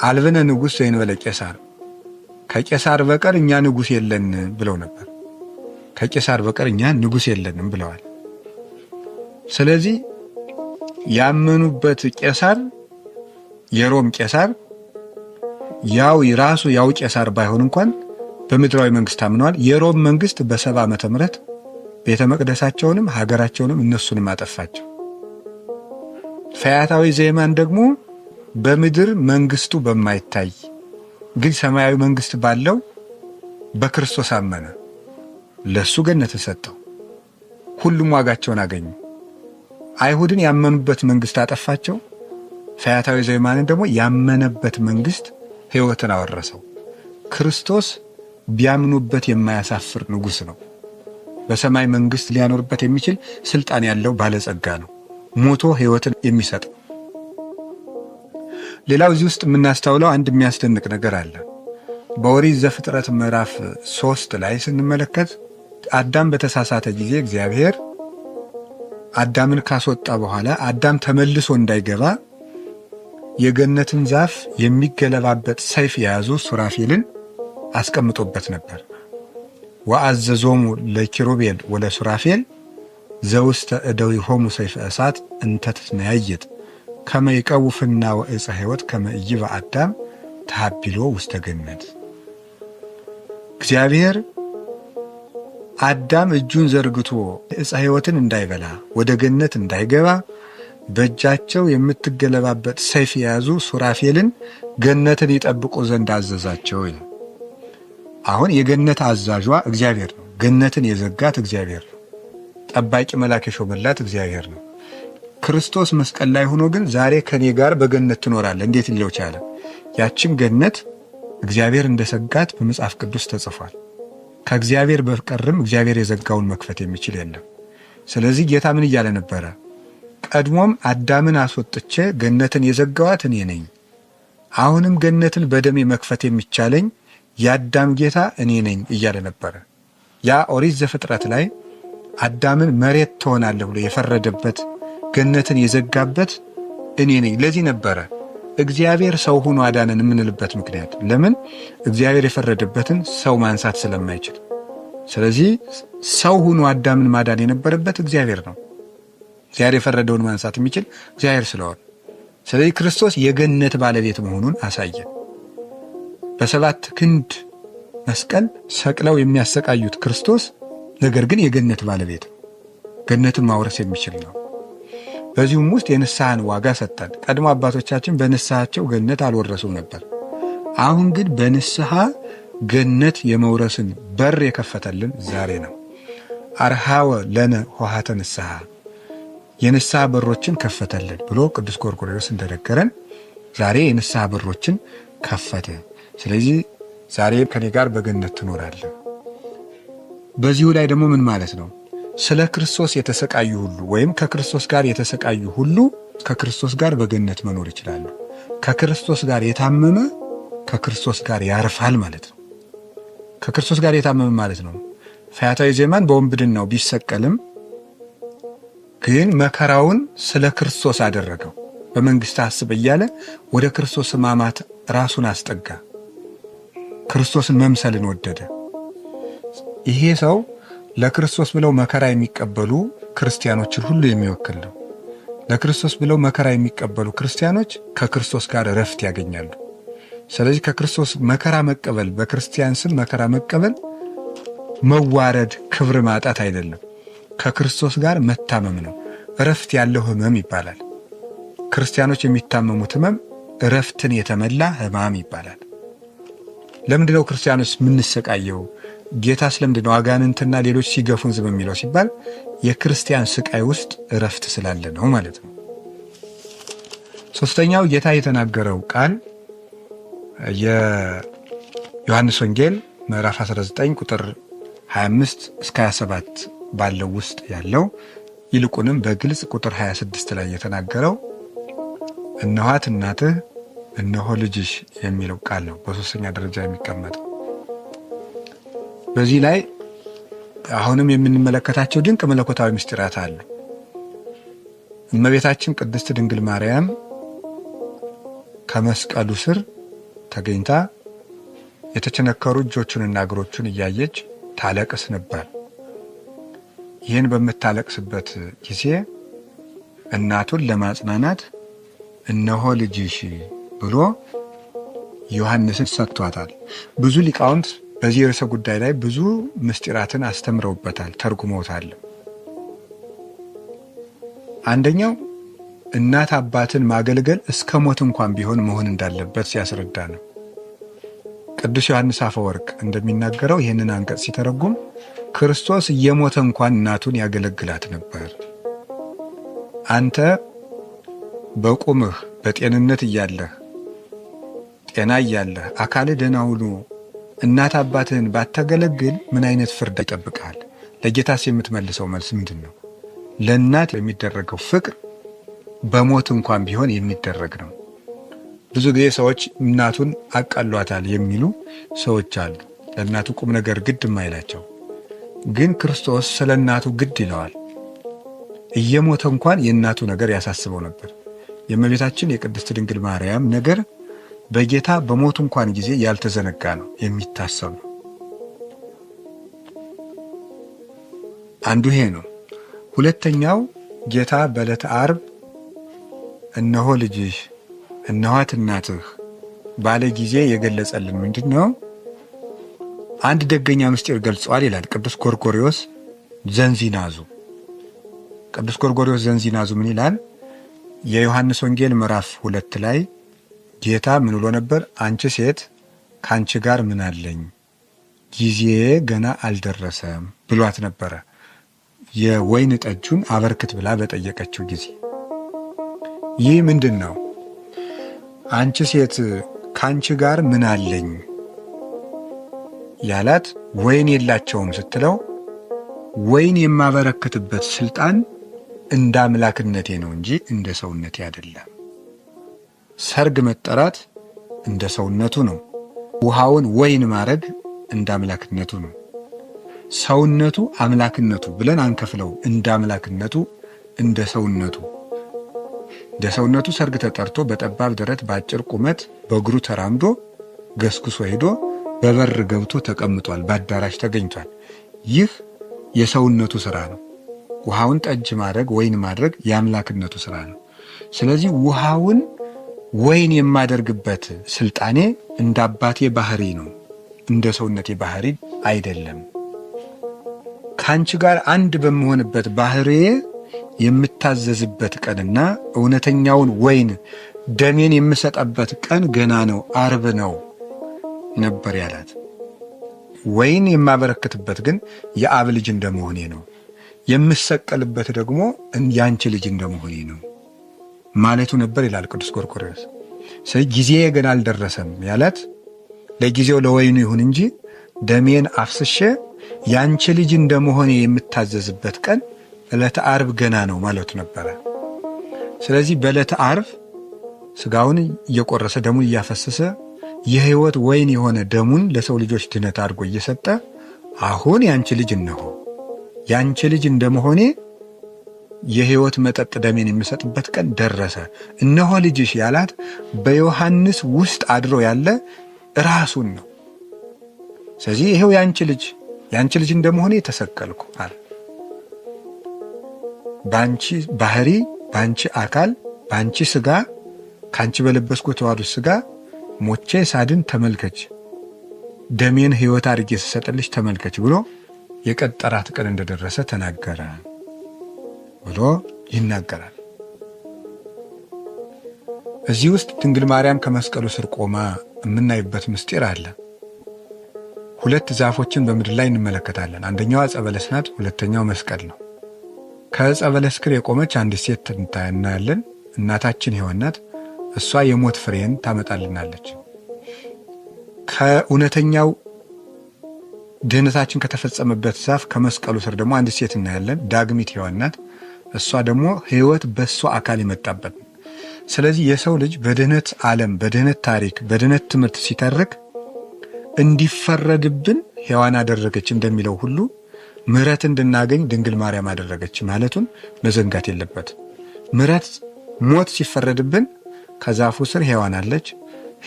አልብነ ንጉሥ ዘእንበለ ቄሳር ከቄሳር በቀር እኛ ንጉሥ የለን ብለው ነበር። ከቄሳር በቀር እኛ ንጉሥ የለንም ብለዋል። ስለዚህ ያመኑበት ቄሳር የሮም ቄሳር ያው ቄሳር ባይሆን እንኳን በምድራዊ መንግስት አምነዋል። የሮም መንግስት በ70 ዓመተ ምህረት ቤተ መቅደሳቸውንም ሀገራቸውንም እነሱንም አጠፋቸው። ፈያታዊ ዘየማን ደግሞ በምድር መንግስቱ በማይታይ ግን ሰማያዊ መንግስት ባለው በክርስቶስ አመነ። ለሱ ገነት ሰጠው። ሁሉም ዋጋቸውን አገኙ። አይሁድን ያመኑበት መንግስት አጠፋቸው። ፈያታዊ ዘየማንን ደግሞ ያመነበት መንግስት ሕይወትን አወረሰው። ክርስቶስ ቢያምኑበት የማያሳፍር ንጉሥ ነው። በሰማይ መንግስት ሊያኖርበት የሚችል ስልጣን ያለው ባለጸጋ ነው። ሞቶ ሕይወትን የሚሰጥ። ሌላው እዚህ ውስጥ የምናስተውለው አንድ የሚያስደንቅ ነገር አለ። በኦሪት ዘፍጥረት ምዕራፍ 3 ላይ ስንመለከት አዳም በተሳሳተ ጊዜ እግዚአብሔር አዳምን ካስወጣ በኋላ አዳም ተመልሶ እንዳይገባ የገነትን ዛፍ የሚገለባበት ሰይፍ የያዙ ሱራፌልን አስቀምጦበት ነበር። ወአዘዞሙ ለኪሩቤል ወለሱራፌል ዘውስተ እደዊሆሙ ሰይፈ እሳት እንተ ትትነያይጥ ከመ ይቀውፍና ወዕፀ ሕይወት ከመ ኢይብአ አዳም ተሃቢሎ ውስተ ገነት። እግዚአብሔር አዳም እጁን ዘርግቶ ዕፀ ሕይወትን እንዳይበላ ወደ ገነት እንዳይገባ በእጃቸው የምትገለባበት ሰይፍ የያዙ ሱራፌልን ገነትን ይጠብቁ ዘንድ አዘዛቸው ይላል። አሁን የገነት አዛዧ እግዚአብሔር ነው። ገነትን የዘጋት እግዚአብሔር ነው። ጠባቂ መልአክ የሾመላት እግዚአብሔር ነው። ክርስቶስ መስቀል ላይ ሆኖ ግን ዛሬ ከኔ ጋር በገነት ትኖራለህ እንዴት ሊለው ቻለ? ያችም ገነት እግዚአብሔር እንደሰጋት በመጽሐፍ ቅዱስ ተጽፏል። ከእግዚአብሔር በቀርም እግዚአብሔር የዘጋውን መክፈት የሚችል የለም። ስለዚህ ጌታ ምን እያለ ነበረ? ቀድሞም አዳምን አስወጥቼ ገነትን የዘጋዋት እኔ ነኝ። አሁንም ገነትን በደሜ መክፈት የሚቻለኝ የአዳም ጌታ እኔ ነኝ እያለ ነበረ። ያ ኦሪት ዘፍጥረት ላይ አዳምን መሬት ትሆናለህ ብሎ የፈረደበት ገነትን የዘጋበት እኔ ነኝ። ለዚህ ነበረ እግዚአብሔር ሰው ሆኖ አዳነን የምንልበት ምክንያት። ለምን? እግዚአብሔር የፈረደበትን ሰው ማንሳት ስለማይችል። ስለዚህ ሰው ሆኖ አዳምን ማዳን የነበረበት እግዚአብሔር ነው። እግዚአብሔር የፈረደውን ማንሳት የሚችል እግዚአብሔር ስለሆነ፣ ስለዚህ ክርስቶስ የገነት ባለቤት መሆኑን አሳየ። በ7 ክንድ መስቀል ሰቅለው የሚያሰቃዩት ክርስቶስ ነገር ግን የገነት ባለቤት ነው። ገነትን ማውረስ የሚችል ነው። በዚሁም ውስጥ የንስሐን ዋጋ ሰጠን። ቀድሞ አባቶቻችን በንስሐቸው ገነት አልወረሱም ነበር። አሁን ግን በንስሐ ገነት የመውረስን በር የከፈተልን ዛሬ ነው። አርሃወ ለነ ሆሃተ ንስሐ የንስሐ በሮችን ከፈተልን ብሎ ቅዱስ ጎርጎርዮስ እንደነገረን ዛሬ የንስሐ በሮችን ከፈተ። ስለዚህ ዛሬ ከኔ ጋር በገነት ትኖራለህ። በዚሁ ላይ ደግሞ ምን ማለት ነው? ስለ ክርስቶስ የተሰቃዩ ሁሉ ወይም ከክርስቶስ ጋር የተሰቃዩ ሁሉ ከክርስቶስ ጋር በገነት መኖር ይችላሉ። ከክርስቶስ ጋር የታመመ ከክርስቶስ ጋር ያርፋል ማለት ነው። ከክርስቶስ ጋር የታመመ ማለት ነው። ፈያታዊ ዘየማን በወንብድናው ቢሰቀልም ግን መከራውን ስለ ክርስቶስ አደረገው። በመንግስት አስብ እያለ ወደ ክርስቶስ ሕማማት ራሱን አስጠጋ። ክርስቶስን መምሰልን ወደደ። ይሄ ሰው ለክርስቶስ ብለው መከራ የሚቀበሉ ክርስቲያኖችን ሁሉ የሚወክል ነው። ለክርስቶስ ብለው መከራ የሚቀበሉ ክርስቲያኖች ከክርስቶስ ጋር እረፍት ያገኛሉ። ስለዚህ ከክርስቶስ መከራ መቀበል፣ በክርስቲያን ስም መከራ መቀበል መዋረድ፣ ክብር ማጣት አይደለም። ከክርስቶስ ጋር መታመም ነው። እረፍት ያለው ሕመም ይባላል። ክርስቲያኖች የሚታመሙት ሕመም እረፍትን የተመላ ሕማም ይባላል። ለምንድነው ክርስቲያኖች የምንሰቃየው? ጌታ ስለምንድነው አጋንንትና ሌሎች ሲገፉን ዝም የሚለው ሲባል የክርስቲያን ስቃይ ውስጥ እረፍት ስላለ ነው ማለት ነው። ሶስተኛው ጌታ የተናገረው ቃል የዮሐንስ ወንጌል ምዕራፍ 19 ቁጥር 25 እስከ 27 ባለው ውስጥ ያለው ይልቁንም በግልጽ ቁጥር 26 ላይ የተናገረው እነኋት እናትህ እነሆ ልጅሽ የሚለው ቃል ነው በሶስተኛ ደረጃ የሚቀመጠው። በዚህ ላይ አሁንም የምንመለከታቸው ድንቅ መለኮታዊ ምስጢራት አሉ። እመቤታችን ቅድስት ድንግል ማርያም ከመስቀሉ ስር ተገኝታ የተቸነከሩ እጆቹንና እግሮቹን እያየች ታለቅስ ነበር። ይህን በምታለቅስበት ጊዜ እናቱን ለማጽናናት እነሆ ልጅሽ ብሎ ዮሐንስን ሰጥቷታል። ብዙ ሊቃውንት በዚህ ርዕሰ ጉዳይ ላይ ብዙ ምስጢራትን አስተምረውበታል፣ ተርጉመውታል። አንደኛው እናት አባትን ማገልገል እስከ ሞት እንኳን ቢሆን መሆን እንዳለበት ሲያስረዳ ነው። ቅዱስ ዮሐንስ አፈወርቅ እንደሚናገረው ይህንን አንቀጽ ሲተረጉም ክርስቶስ እየሞተ እንኳን እናቱን ያገለግላት ነበር። አንተ በቁምህ በጤንነት እያለህ ጤና እያለህ አካልህ ደህና ሆኖ እናት አባትህን ባታገለግል ምን አይነት ፍርድ ይጠብቃል? ለጌታስ የምትመልሰው መልስ ምንድን ነው? ለእናት የሚደረገው ፍቅር በሞት እንኳን ቢሆን የሚደረግ ነው። ብዙ ጊዜ ሰዎች እናቱን አቃሏታል የሚሉ ሰዎች አሉ። ለእናቱ ቁም ነገር ግድ የማይላቸው ግን ክርስቶስ ስለ እናቱ ግድ ይለዋል። እየሞተ እንኳን የእናቱ ነገር ያሳስበው ነበር። የእመቤታችን የቅድስት ድንግል ማርያም ነገር በጌታ በሞቱ እንኳን ጊዜ ያልተዘነጋ ነው፣ የሚታሰብ ነው። አንዱ ይሄ ነው። ሁለተኛው ጌታ በዕለተ ዓርብ እነሆ ልጅሽ እነኋት እናትህ ባለ ጊዜ የገለጸልን ምንድን ነው? አንድ ደገኛ ምስጢር ገልጿል ይላል ቅዱስ ጎርጎርዮስ ዘንዚናዙ። ቅዱስ ጎርጎርዮስ ዘንዚናዙ ምን ይላል? የዮሐንስ ወንጌል ምዕራፍ 2 ላይ ጌታ ምን ብሎ ነበር? አንቺ ሴት ከአንቺ ጋር ምን አለኝ? ጊዜ ገና አልደረሰም ብሏት ነበረ። የወይን ጠጁን አበርክት ብላ በጠየቀችው ጊዜ ይህ ምንድን ነው? አንቺ ሴት ከአንቺ ጋር ምን አለኝ ያላት ወይን የላቸውም ስትለው ወይን የማበረክትበት ስልጣን እንደ አምላክነቴ ነው እንጂ እንደ ሰውነቴ አይደለም። ሰርግ መጠራት እንደ ሰውነቱ ነው። ውሃውን ወይን ማድረግ እንደ አምላክነቱ ነው። ሰውነቱ አምላክነቱ ብለን አንከፍለው። እንደ አምላክነቱ እንደ ሰውነቱ እንደ ሰውነቱ ሰርግ ተጠርቶ በጠባብ ደረት በአጭር ቁመት በእግሩ ተራምዶ ገስኩሶ ሄዶ በበር ገብቶ ተቀምጧል፣ በአዳራሽ ተገኝቷል። ይህ የሰውነቱ ስራ ነው። ውሃውን ጠጅ ማድረግ ወይን ማድረግ የአምላክነቱ ስራ ነው። ስለዚህ ውሃውን ወይን የማደርግበት ስልጣኔ እንደ አባቴ ባህሪ ነው፣ እንደ ሰውነቴ ባህሪ አይደለም። ከአንቺ ጋር አንድ በመሆንበት ባህሪዬ የምታዘዝበት ቀንና እውነተኛውን ወይን ደሜን የምሰጠበት ቀን ገና ነው፣ ዓርብ ነው ነበር ያላት። ወይን የማበረክትበት ግን የአብ ልጅ እንደመሆኔ ነው፣ የምሰቀልበት ደግሞ ያንቺ ልጅ እንደመሆኔ ነው ማለቱ ነበር ይላል ቅዱስ ጎርጎርዮስ። ስለዚህ ጊዜ ገና አልደረሰም ያላት ለጊዜው ለወይኑ ይሁን እንጂ ደሜን አፍስሼ ያንቺ ልጅ እንደመሆኔ የምታዘዝበት ቀን ዕለተ ዓርብ ገና ነው ማለቱ ነበረ። ስለዚህ በዕለተ ዓርብ ስጋውን እየቆረሰ ደሙን እያፈሰሰ የሕይወት ወይን የሆነ ደሙን ለሰው ልጆች ድነት አድርጎ እየሰጠ አሁን ያንቺ ልጅ እነሆ ያንቺ ልጅ እንደመሆኔ የሕይወት መጠጥ ደሜን የሚሰጥበት ቀን ደረሰ። እነሆ ልጅሽ ያላት በዮሐንስ ውስጥ አድሮ ያለ ራሱን ነው። ስለዚህ ይሄው ያንቺ ልጅ እንደመሆኔ ተሰቀልኩ አለ። ባንቺ ባህሪ፣ ባንቺ አካል፣ ባንቺ ስጋ፣ ካንቺ በለበስኩ ተዋህዶ ስጋ ሞቼ ሳድን ተመልከች፣ ደሜን ሕይወት አድርጌ ስሰጥልሽ ተመልከች ብሎ የቀጠራት ቀን እንደደረሰ ተናገረ ብሎ ይናገራል። እዚህ ውስጥ ድንግል ማርያም ከመስቀሉ ስር ቆማ የምናይበት ምስጢር አለ። ሁለት ዛፎችን በምድር ላይ እንመለከታለን። አንደኛው ዕፀ በለስ ናት፣ ሁለተኛው መስቀል ነው። ከዕፀ በለስ ስር የቆመች አንዲት ሴት እናያለን። እናታችን ሔዋን ናት። እሷ የሞት ፍሬን ታመጣልናለች። ከእውነተኛው ድህነታችን ከተፈጸመበት ዛፍ ከመስቀሉ ስር ደግሞ አንድ ሴት እናያለን። ዳግሚት ሔዋን ናት። እሷ ደግሞ ሕይወት በእሷ አካል የመጣበት። ስለዚህ የሰው ልጅ በድህነት ዓለም፣ በድህነት ታሪክ፣ በድህነት ትምህርት ሲተርክ እንዲፈረድብን ሔዋን አደረገች እንደሚለው ሁሉ ምሕረት እንድናገኝ ድንግል ማርያም አደረገች ማለቱን መዘንጋት የለበት። ምሕረት ሞት ሲፈረድብን ከዛፉ ስር ሔዋን አለች።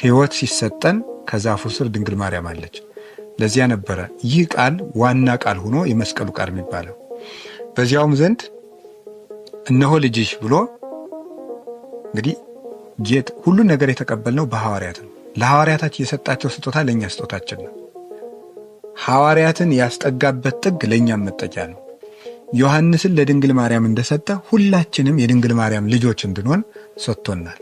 ሕይወት ሲሰጠን ከዛፉ ስር ድንግል ማርያም አለች። ለዚያ ነበረ ይህ ቃል ዋና ቃል ሆኖ የመስቀሉ ቃል የሚባለው። በዚያውም ዘንድ እነሆ ልጅሽ ብሎ እንግዲህ ሁሉን ነገር የተቀበልነው በሐዋርያት ነው። ለሐዋርያታችን የሰጣቸው ስጦታ ለእኛ ስጦታችን ነው። ሐዋርያትን ያስጠጋበት ጥግ ለእኛም መጠጊያ ነው። ዮሐንስን ለድንግል ማርያም እንደሰጠ ሁላችንም የድንግል ማርያም ልጆች እንድንሆን ሰጥቶናል።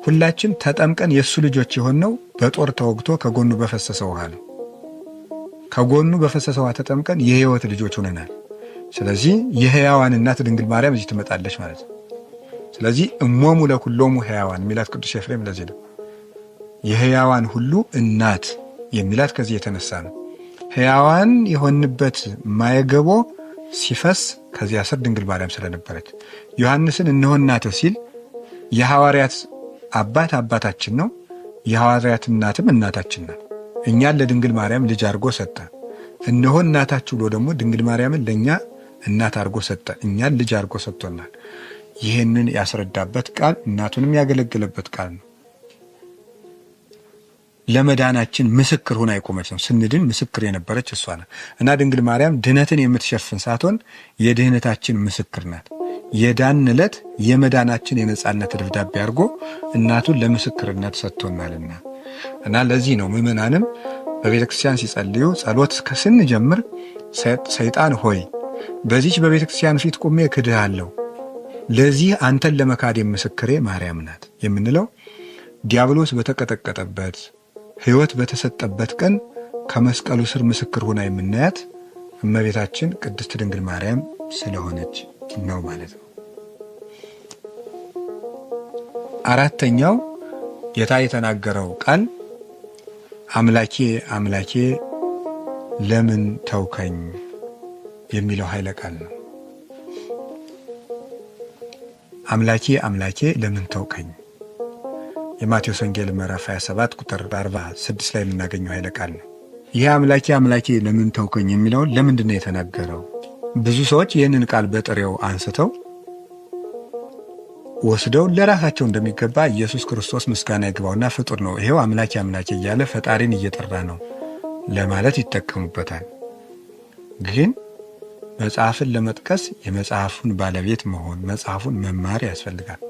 ሁላችን ተጠምቀን የእሱ ልጆች የሆነው በጦር ተወግቶ ከጎኑ በፈሰሰ ውሃ ነው። ከጎኑ በፈሰሰ ውሃ ተጠምቀን የሕይወት ልጆች ሆነናል። ስለዚህ የሕያዋን እናት ድንግል ማርያም እዚህ ትመጣለች ማለት ነው። ስለዚህ እሞሙ ለኩሎሙ ሕያዋን የሚላት ቅዱስ ኤፍሬም ለዚህ ነው። የሕያዋን ሁሉ እናት የሚላት ከዚህ የተነሳ ነው። ሕያዋን የሆንበት ማየገቦ ሲፈስ ከዚያ ስር ድንግል ማርያም ስለነበረች ዮሐንስን እነሆ እናትህ ሲል የሐዋርያት አባት አባታችን ነው፣ የሐዋርያት እናትም እናታችን ናት። እኛን ለድንግል ማርያም ልጅ አድርጎ ሰጠ። እነሆ እናታችሁ ብሎ ደግሞ ድንግል ማርያምን ለእኛ እናት አድርጎ ሰጠ። እኛን ልጅ አድርጎ ሰጥቶናል። ይህንን ያስረዳበት ቃል እናቱንም ያገለገለበት ቃል ነው። ለመዳናችን ምስክር ሆና የቆመች ነው። ስንድን ምስክር የነበረች እሷ ናት እና ድንግል ማርያም ድህነትን የምትሸፍን ሳትሆን የድህነታችን ምስክር ናት። የዳን ዕለት የመዳናችን የነጻነት ደብዳቤ አድርጎ እናቱን ለምስክርነት ሰጥቶናልና እና ለዚህ ነው ምዕመናንም በቤተ ክርስቲያን ሲጸልዩ ጸሎት ስንጀምር ሰይጣን ሆይ በዚች በቤተ ክርስቲያን ፊት ቆሜ እክድሃለሁ፣ ለዚህ አንተን ለመካድ ምስክሬ ማርያም ናት የምንለው ዲያብሎስ በተቀጠቀጠበት ሕይወት በተሰጠበት ቀን ከመስቀሉ ስር ምስክር ሆና የምናያት እመቤታችን ቅድስት ድንግል ማርያም ስለሆነች ነው ማለት ነው። አራተኛው ጌታ የተናገረው ቃል አምላኬ አምላኬ ለምን ተውከኝ የሚለው ኃይለ ቃል ነው። አምላኬ አምላኬ ለምን ተውከኝ የማቴዎስ ወንጌል ምዕራፍ 27 ቁጥር 46 ላይ የምናገኘው ኃይለ ቃል ነው። ይህ አምላኬ አምላኬ ለምን ተውከኝ የሚለውን ለምንድን ነው የተናገረው? ብዙ ሰዎች ይህንን ቃል በጥሬው አንስተው ወስደው ለራሳቸው እንደሚገባ ኢየሱስ ክርስቶስ ምስጋና ይግባውና ፍጡር ነው፣ ይሄው አምላኬ አምላኬ እያለ ፈጣሪን እየጠራ ነው ለማለት ይጠቀሙበታል። ግን መጽሐፍን ለመጥቀስ የመጽሐፉን ባለቤት መሆን፣ መጽሐፉን መማር ያስፈልጋል።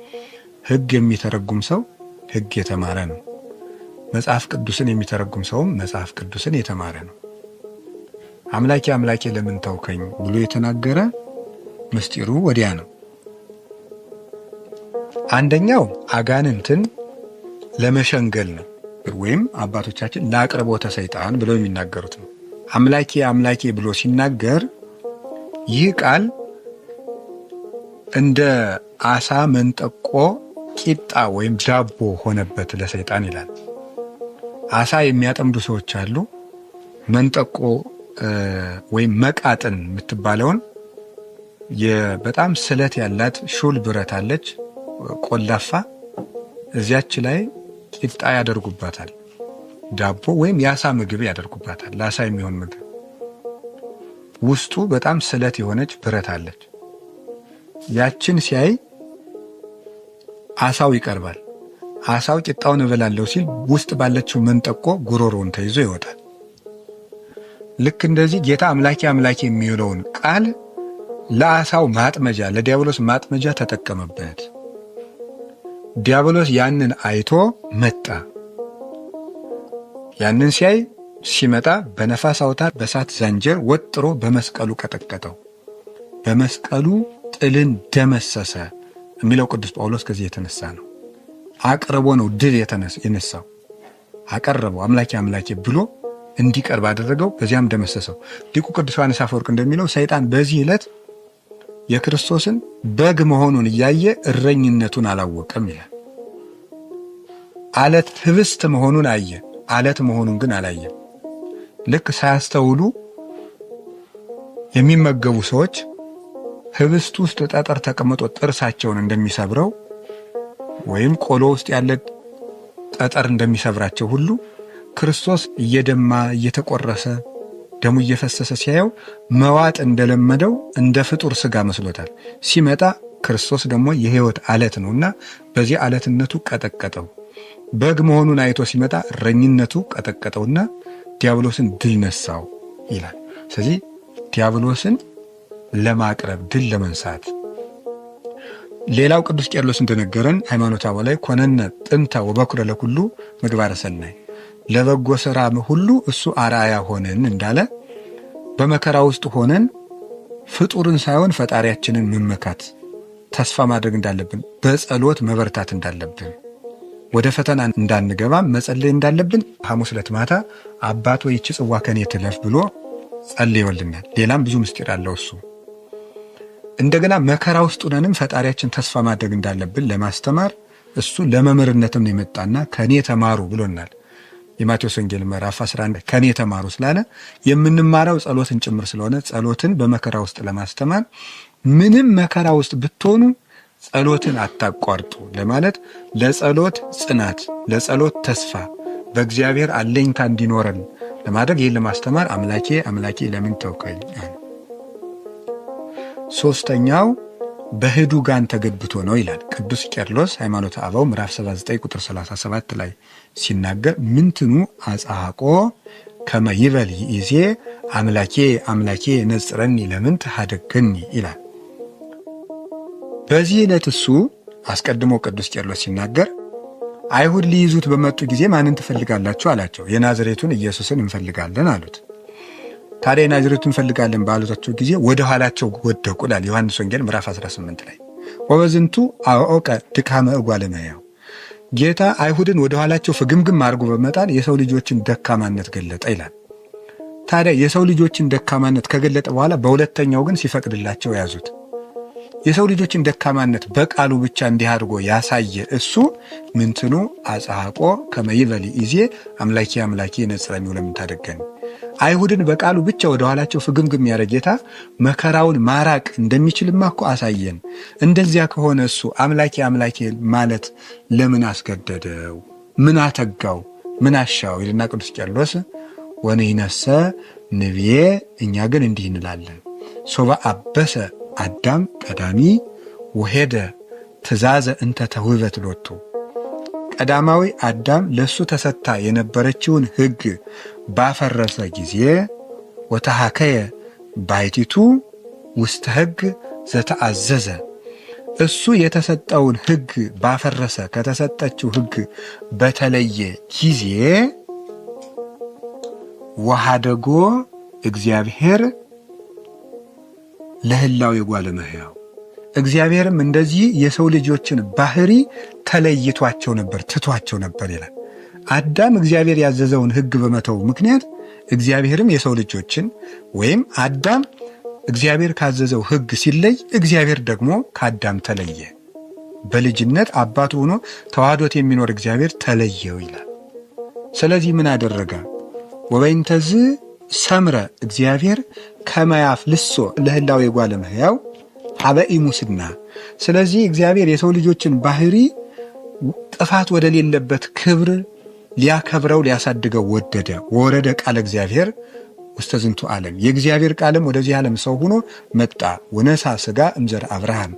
ሕግ የሚተረጉም ሰው ሕግ የተማረ ነው። መጽሐፍ ቅዱስን የሚተረጉም ሰውም መጽሐፍ ቅዱስን የተማረ ነው። አምላኬ አምላኬ ለምን ተውከኝ ብሎ የተናገረ ምስጢሩ ወዲያ ነው። አንደኛው አጋንንትን ለመሸንገል ነው፣ ወይም አባቶቻችን ለአቅርቦተ ሰይጣን ብለው የሚናገሩት ነው። አምላኬ አምላኬ ብሎ ሲናገር ይህ ቃል እንደ አሳ መንጠቆ ቂጣ ወይም ዳቦ ሆነበት ለሰይጣን ይላል። አሳ የሚያጠምዱ ሰዎች አሉ። መንጠቆ ወይም መቃጥን የምትባለውን በጣም ስለት ያላት ሹል ብረት አለች፣ ቆላፋ። እዚያች ላይ ቂጣ ያደርጉባታል። ዳቦ ወይም የአሳ ምግብ ያደርጉባታል። ለአሳ የሚሆን ምግብ ውስጡ በጣም ስለት የሆነች ብረት አለች። ያችን ሲያይ አሳው ይቀርባል። አሳው ቂጣውን እበላለሁ ሲል ውስጥ ባለችው መንጠቆ ጉሮሮውን ተይዞ ይወጣል። ልክ እንደዚህ ጌታ አምላኬ አምላኬ የሚለውን ቃል ለአሳው ማጥመጃ፣ ለዲያብሎስ ማጥመጃ ተጠቀመበት። ዲያብሎስ ያንን አይቶ መጣ። ያንን ሲመጣ በነፋስ አውታር በሳት ዘንጀር ወጥሮ በመስቀሉ ቀጠቀጠው። በመስቀሉ ጥልን ደመሰሰ የሚለው ቅዱስ ጳውሎስ ከዚህ የተነሳ ነው። አቅርቦ ነው ድል የነሳው። አቀረበው አምላኬ አምላኬ ብሎ እንዲቀርብ አደረገው፣ በዚያም ደመሰሰው። ሊቁ ቅዱስ ዮሐንስ አፈወርቅ እንደሚለው ሰይጣን በዚህ ዕለት የክርስቶስን በግ መሆኑን እያየ እረኝነቱን አላወቀም ይላል። አለት ህብስት መሆኑን አየ፣ አለት መሆኑን ግን አላየም። ልክ ሳያስተውሉ የሚመገቡ ሰዎች ህብስት ውስጥ ጠጠር ተቀምጦ ጥርሳቸውን እንደሚሰብረው ወይም ቆሎ ውስጥ ያለ ጠጠር እንደሚሰብራቸው ሁሉ ክርስቶስ እየደማ እየተቆረሰ ደሙ እየፈሰሰ ሲያየው መዋጥ እንደለመደው እንደ ፍጡር ሥጋ መስሎታል። ሲመጣ ክርስቶስ ደግሞ የሕይወት ዓለት ነውና በዚህ ዓለትነቱ ቀጠቀጠው። በግ መሆኑን አይቶ ሲመጣ እረኝነቱ ቀጠቀጠውና ዲያብሎስን ድል ነሳው ይላል። ስለዚህ ዲያብሎስን ለማቅረብ ድል ለመንሳት ሌላው ቅዱስ ቄርሎስ እንደነገረን ሃይማኖተ አበው ላይ ኮነነ ጥንተ ወበኩረ ለኩሉ ምግባረ ሰናይ ለበጎ ሥራ ሁሉ እሱ አርአያ ሆነን እንዳለ በመከራ ውስጥ ሆነን ፍጡርን ሳይሆን ፈጣሪያችንን መመካት ተስፋ ማድረግ እንዳለብን፣ በጸሎት መበርታት እንዳለብን፣ ወደ ፈተና እንዳንገባ መጸለይ እንዳለብን ሐሙስ ዕለት ማታ አባት ሆይ ይህች ጽዋ ከኔ ትለፍ ብሎ ጸልዮልናል። ሌላም ብዙ ምስጢር አለው እሱ። እንደገና መከራ ውስጥ ሆነንም ፈጣሪያችን ተስፋ ማድረግ እንዳለብን ለማስተማር እሱ ለመምህርነትም የመጣና ከኔ ተማሩ ብሎናል። የማቴዎስ ወንጌል ምዕራፍ 11 ከኔ ተማሩ ስላለ የምንማረው ጸሎትን ጭምር ስለሆነ ጸሎትን በመከራ ውስጥ ለማስተማር ምንም መከራ ውስጥ ብትሆኑ ጸሎትን አታቋርጡ ለማለት ለጸሎት ጽናት፣ ለጸሎት ተስፋ በእግዚአብሔር አለኝታ እንዲኖረን ለማድረግ ይህን ለማስተማር አምላኬ አምላኬ ለምን ተውከኝ። ሶስተኛው በህዱጋን ተገብቶ ነው ይላል ቅዱስ ቄርሎስ ሃይማኖተ አበው ምዕራፍ 79 ቁጥር 37 ላይ ሲናገር ምንትኑ አጻቆ ከመ ይበል ይእዜ አምላኬ አምላኬ ነጽረኒ ለምን ተሐደገኒ ይላል። በዚህ ዕለት እሱ አስቀድሞ ቅዱስ ቄርሎስ ሲናገር አይሁድ ሊይዙት በመጡ ጊዜ ማንን ትፈልጋላችሁ አላቸው። የናዝሬቱን ኢየሱስን እንፈልጋለን አሉት። ታዲያ የናዝሬቱን እንፈልጋለን ባሉታቸው ጊዜ ወደ ኋላቸው ወደቁ ይላል ዮሐንስ ወንጌል ምዕራፍ 18 ላይ። ወበዝንቱ አወቀ ድካመ እጓለ እመሕያው ጌታ አይሁድን ወደ ኋላቸው ፍግምግም አድርጎ በመጣል የሰው ልጆችን ደካማነት ገለጠ ይላል። ታዲያ የሰው ልጆችን ደካማነት ከገለጠ በኋላ በሁለተኛው ግን ሲፈቅድላቸው ያዙት። የሰው ልጆችን ደካማነት በቃሉ ብቻ እንዲህ አድርጎ ያሳየ እሱ ምንትኑ አጻቆ ከመ ይበል ይእዜ አምላኬ አምላኬ ነጽረኒ ለምን ተሐደገኒ። አይሁድን በቃሉ ብቻ ወደ ኋላቸው ፍግምግም ያደረገ ጌታ መከራውን ማራቅ እንደሚችልማ እኮ አሳየን። እንደዚያ ከሆነ እሱ አምላኬ አምላኬ ማለት ለምን አስገደደው? ምን አተጋው? ምን አሻው? ይልና ቅዱስ ቄርሎስ ወንሕነሰ ንብዬ እኛ ግን እንዲህ እንላለን ሶበ አበሰ አዳም ቀዳሚ ወሄደ ትእዛዘ እንተ ተውህበት ሎቱ ቀዳማዊ አዳም ለሱ ተሰጥታ የነበረችውን ሕግ ባፈረሰ ጊዜ ወተሐከየ ባሕቲቱ ውስተ ሕግ ዘተአዘዘ እሱ የተሰጠውን ሕግ ባፈረሰ ከተሰጠችው ሕግ በተለየ ጊዜ ወሐደጎ እግዚአብሔር ለህላዌ እጓለ እመሕያው እግዚአብሔርም እንደዚህ የሰው ልጆችን ባህሪ ተለይቷቸው ነበር፣ ትቷቸው ነበር ይላል። አዳም እግዚአብሔር ያዘዘውን ሕግ በመተው ምክንያት እግዚአብሔርም የሰው ልጆችን ወይም አዳም እግዚአብሔር ካዘዘው ሕግ ሲለይ እግዚአብሔር ደግሞ ከአዳም ተለየ። በልጅነት አባቱ ሆኖ ተዋህዶት የሚኖር እግዚአብሔር ተለየው ይላል። ስለዚህ ምን አደረገ? ወበይንተዝ ሰምረ እግዚአብሔር ከመያፍ ልሶ ለህላዌ እጓለ እመሕያው ሀበ ኢሙስና ስለዚህ እግዚአብሔር የሰው ልጆችን ባህሪ ጥፋት ወደሌለበት ክብር ሊያከብረው ሊያሳድገው ወደደ። ወረደ ቃለ እግዚአብሔር ውስተ ዝንቱ ዓለም የእግዚአብሔር ቃልም ወደዚህ ዓለም ሰው ሆኖ መጣ። ወነሳ ሥጋ እምዘር አብርሃም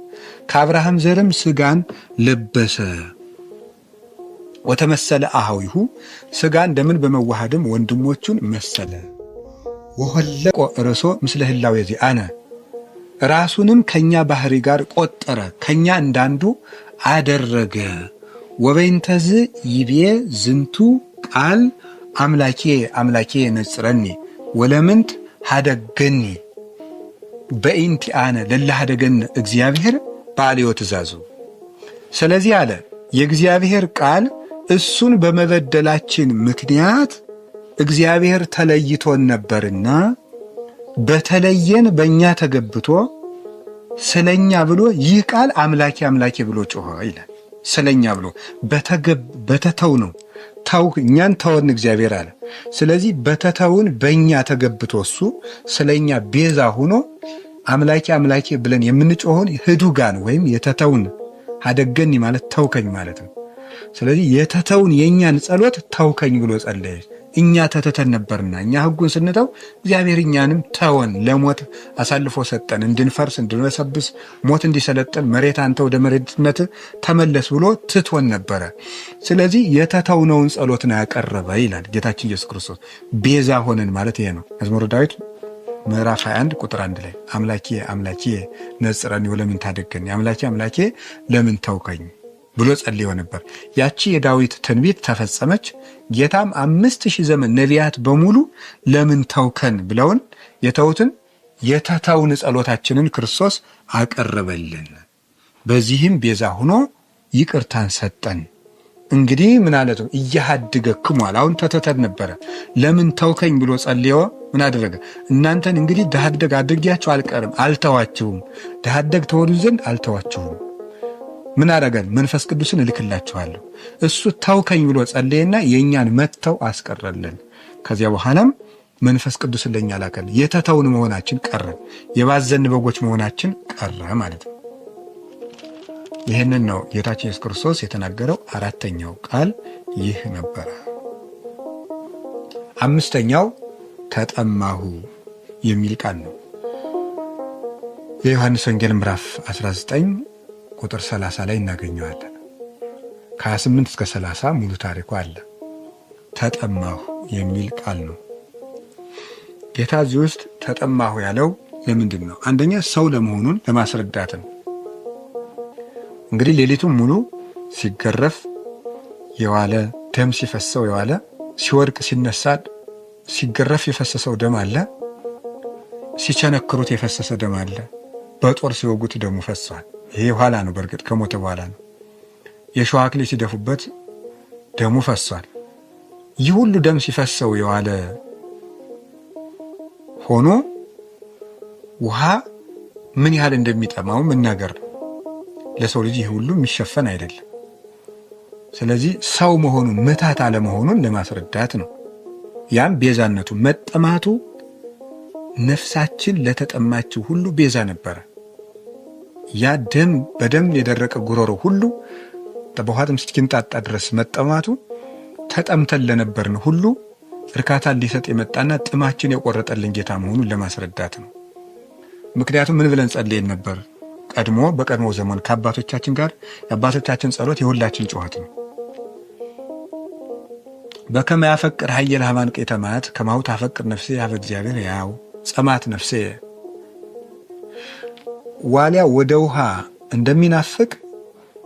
ከአብርሃም ዘርም ሥጋን ለበሰ። ወተመሰለ አኀዊሁ ሥጋን ደምን በመዋሃድም ወንድሞቹን መሰለ። ወሆለቆ ርእሶ ምስለ ህላዌ ዚአነ ራሱንም ከኛ ባህሪ ጋር ቆጠረ፣ ከኛ እንዳንዱ አደረገ። ወበይንተዝ ይቤ ዝንቱ ቃል አምላኬ አምላኬ ነጽረኒ ወለምንት ሐደገኒ በኢንቲአነ ለለ ሐደገነ እግዚአብሔር በአልዮ ትእዛዙ። ስለዚህ አለ የእግዚአብሔር ቃል እሱን በመበደላችን ምክንያት እግዚአብሔር ተለይቶን ነበርና በተለየን በእኛ ተገብቶ ስለኛ ብሎ ይህ ቃል አምላኬ አምላኬ ብሎ ጮኸ ይላል። ስለኛ ብሎ በተተው ነው እኛን ተወን እግዚአብሔር አለ። ስለዚህ በተተውን በእኛ ተገብቶ እሱ ስለኛ ቤዛ ሆኖ አምላኬ አምላኬ ብለን የምንጮኸውን ህዱጋን ወይም የተተውን አደገኒ ማለት ተውከኝ ማለት ነው። ስለዚህ የተተውን የእኛን ጸሎት ተውከኝ ብሎ ጸለየ። እኛ ተተተን ነበርና እኛ ህጉን ስንተው እግዚአብሔር እኛንም ተወን፣ ለሞት አሳልፎ ሰጠን፣ እንድንፈርስ እንድንበሰብስ ሞት እንዲሰለጠን መሬት አንተ ወደ መሬትነት ተመለስ ብሎ ትቶን ነበረ። ስለዚህ የተተውነውን ጸሎት ነው ያቀረበ ይላል ጌታችን ኢየሱስ ክርስቶስ። ቤዛ ሆነን ማለት ይሄ ነው። መዝሙረ ዳዊት ምዕራፍ 21 ቁጥር 1 ላይ አምላኬ አምላኬ ነጽረኒ ወለምን ታደገኝ፣ አምላኬ አምላኬ ለምን ተውከኝ ብሎ ጸልዮ ነበር። ያቺ የዳዊት ትንቢት ተፈጸመች። ጌታም 5000 ዘመን ነቢያት በሙሉ ለምን ተውከን ብለውን የተውትን የተተውን ጸሎታችንን ክርስቶስ አቀረበልን። በዚህም ቤዛ ሆኖ ይቅርታን ሰጠን። እንግዲህ ምን አለት ነው? እያሃድገክሙ አለ። አሁን ተተተን ነበረ። ለምን ተውከኝ ብሎ ጸልዮ ምን አደረገ? እናንተን እንግዲህ ደሃደግ አድርጊያችሁ አልቀርም፣ አልተዋችሁም። ደሃደግ ተወዱ ዘንድ አልተዋችሁም። ምን አደረገን? መንፈስ ቅዱስን እልክላችኋለሁ። እሱ ተውከኝ ብሎ ጸለየና የእኛን መተው አስቀረልን። ከዚያ በኋላም መንፈስ ቅዱስን ለእኛ ላከልን። የተተውን መሆናችን ቀረ፣ የባዘን በጎች መሆናችን ቀረ ማለት ነው። ይህንን ነው ጌታችን ኢየሱስ ክርስቶስ የተናገረው። አራተኛው ቃል ይህ ነበረ። አምስተኛው ተጠማሁ የሚል ቃል ነው። የዮሐንስ ወንጌል ምዕራፍ 19 ቁጥር 30 ላይ እናገኘዋለን። ከ28 እስከ 30 ሙሉ ታሪኩ አለ። ተጠማሁ የሚል ቃል ነው። ጌታ እዚህ ውስጥ ተጠማሁ ያለው ለምንድን ነው? አንደኛ ሰው ለመሆኑን ለማስረዳት ነው። እንግዲህ ሌሊቱን ሙሉ ሲገረፍ የዋለ ደም ሲፈሰው የዋለ ሲወድቅ ሲነሳ ሲገረፍ የፈሰሰው ደም አለ። ሲቸነክሩት የፈሰሰ ደም አለ። በጦር ሲወጉት ደሙ ፈሷል። ይሄ ኋላ ነው፣ በእርግጥ ከሞተ በኋላ ነው። የሸዋ አክሊል ሲደፉበት ደሙ ፈሷል። ይህ ሁሉ ደም ሲፈሰው የዋለ ሆኖ ውሃ ምን ያህል እንደሚጠማው መናገር ነው። ለሰው ልጅ ይህ ሁሉ የሚሸፈን አይደለም። ስለዚህ ሰው መሆኑን ምታት አለመሆኑን ለማስረዳት ነው። ያም ቤዛነቱ መጠማቱ ነፍሳችን ለተጠማችው ሁሉ ቤዛ ነበረ። ያ ደም በደም የደረቀ ጉሮሮ ሁሉ በውሃጥም እስኪንጣጣ ድረስ መጠማቱ ተጠምተን ለነበርን ሁሉ እርካታን ሊሰጥ የመጣና ጥማችን የቆረጠልን ጌታ መሆኑን ለማስረዳት ነው። ምክንያቱም ምን ብለን ጸልየን ነበር? በቀድሞ ዘመን ከአባቶቻችን ጋር የአባቶቻችን ጸሎት የሁላችን ጩኸት ነው። በከመ ያፈቅር ኃየል ሀማን ቄተማት ከማሁ ታፈቅር ነፍሴ ያበ እግዚአብሔር ያው ጸማት ነፍሴ። ዋሊያ ወደ ውሃ እንደሚናፍቅ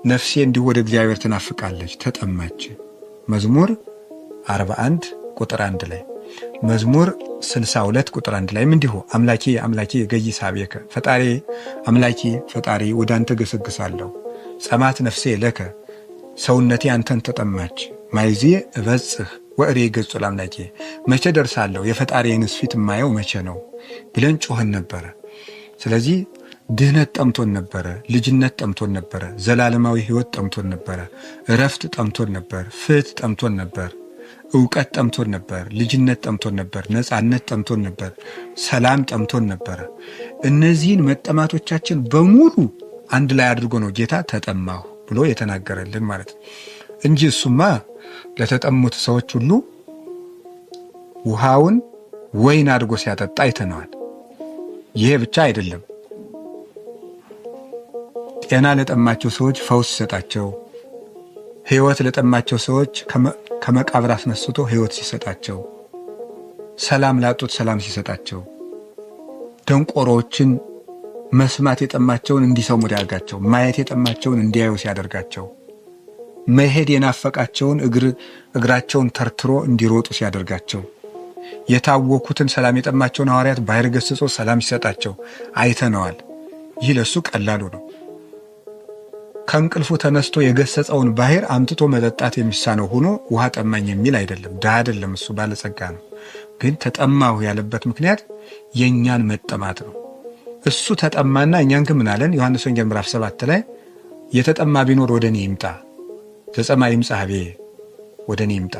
ነፍሴ እንዲሁ ወደ እግዚአብሔር ትናፍቃለች፣ ተጠማች። መዝሙር 41 ቁጥር 1 ላይ፣ መዝሙር 62 ቁጥር 1 ላይም እንዲሁ አምላኬ አምላኬ ገይስ ኀቤከ፣ ፈጣሪ አምላኬ ፈጣሪ ወደ አንተ ገሰግሳለሁ። ጸማት ነፍሴ ለከ፣ ሰውነቴ አንተን ተጠማች። ማይዜ እበጽሕ ወእሬ ገጹ ለአምላኬ፣ መቼ ደርሳለሁ የፈጣሪዬንስ ፊት የማየው መቼ ነው ብለን ጮኸን ነበረ። ስለዚህ ድህነት ጠምቶን ነበረ፣ ልጅነት ጠምቶን ነበረ፣ ዘላለማዊ ሕይወት ጠምቶን ነበረ፣ እረፍት ጠምቶን ነበር፣ ፍትሕ ጠምቶን ነበር፣ እውቀት ጠምቶን ነበር፣ ልጅነት ጠምቶን ነበር፣ ነፃነት ጠምቶን ነበር፣ ሰላም ጠምቶን ነበረ። እነዚህን መጠማቶቻችን በሙሉ አንድ ላይ አድርጎ ነው ጌታ ተጠማሁ ብሎ የተናገረልን ማለት ነው እንጂ እሱማ ለተጠሙት ሰዎች ሁሉ ውሃውን ወይን አድርጎ ሲያጠጣ አይተነዋል። ይሄ ብቻ አይደለም። ጤና ለጠማቸው ሰዎች ፈውስ ሲሰጣቸው፣ ሕይወት ለጠማቸው ሰዎች ከመቃብር አስነስቶ ሕይወት ሲሰጣቸው፣ ሰላም ላጡት ሰላም ሲሰጣቸው፣ ደንቆሮዎችን መስማት የጠማቸውን እንዲሰሙ ያደርጋቸው፣ ማየት የጠማቸውን እንዲያዩ ሲያደርጋቸው፣ መሄድ የናፈቃቸውን እግራቸውን ተርትሮ እንዲሮጡ ሲያደርጋቸው፣ የታወኩትን ሰላም የጠማቸውን ሐዋርያት ባሕር ገስጾ ሰላም ሲሰጣቸው አይተነዋል። ይህ ለሱ ቀላሉ ነው። ከእንቅልፉ ተነስቶ የገሰጸውን ባሕር አምጥቶ መጠጣት የሚሳነው ሆኖ ውሃ ጠማኝ የሚል አይደለም። ድሃ አይደለም፣ እሱ ባለጸጋ ነው። ግን ተጠማሁ ያለበት ምክንያት የእኛን መጠማት ነው። እሱ ተጠማና እኛን ግን ምን አለን? ዮሐንስ ወንጌል ምዕራፍ 7 ላይ የተጠማ ቢኖር ወደ እኔ ይምጣ፣ ዘጸማ ይምጻ ኀቤ ወደ እኔ ይምጣ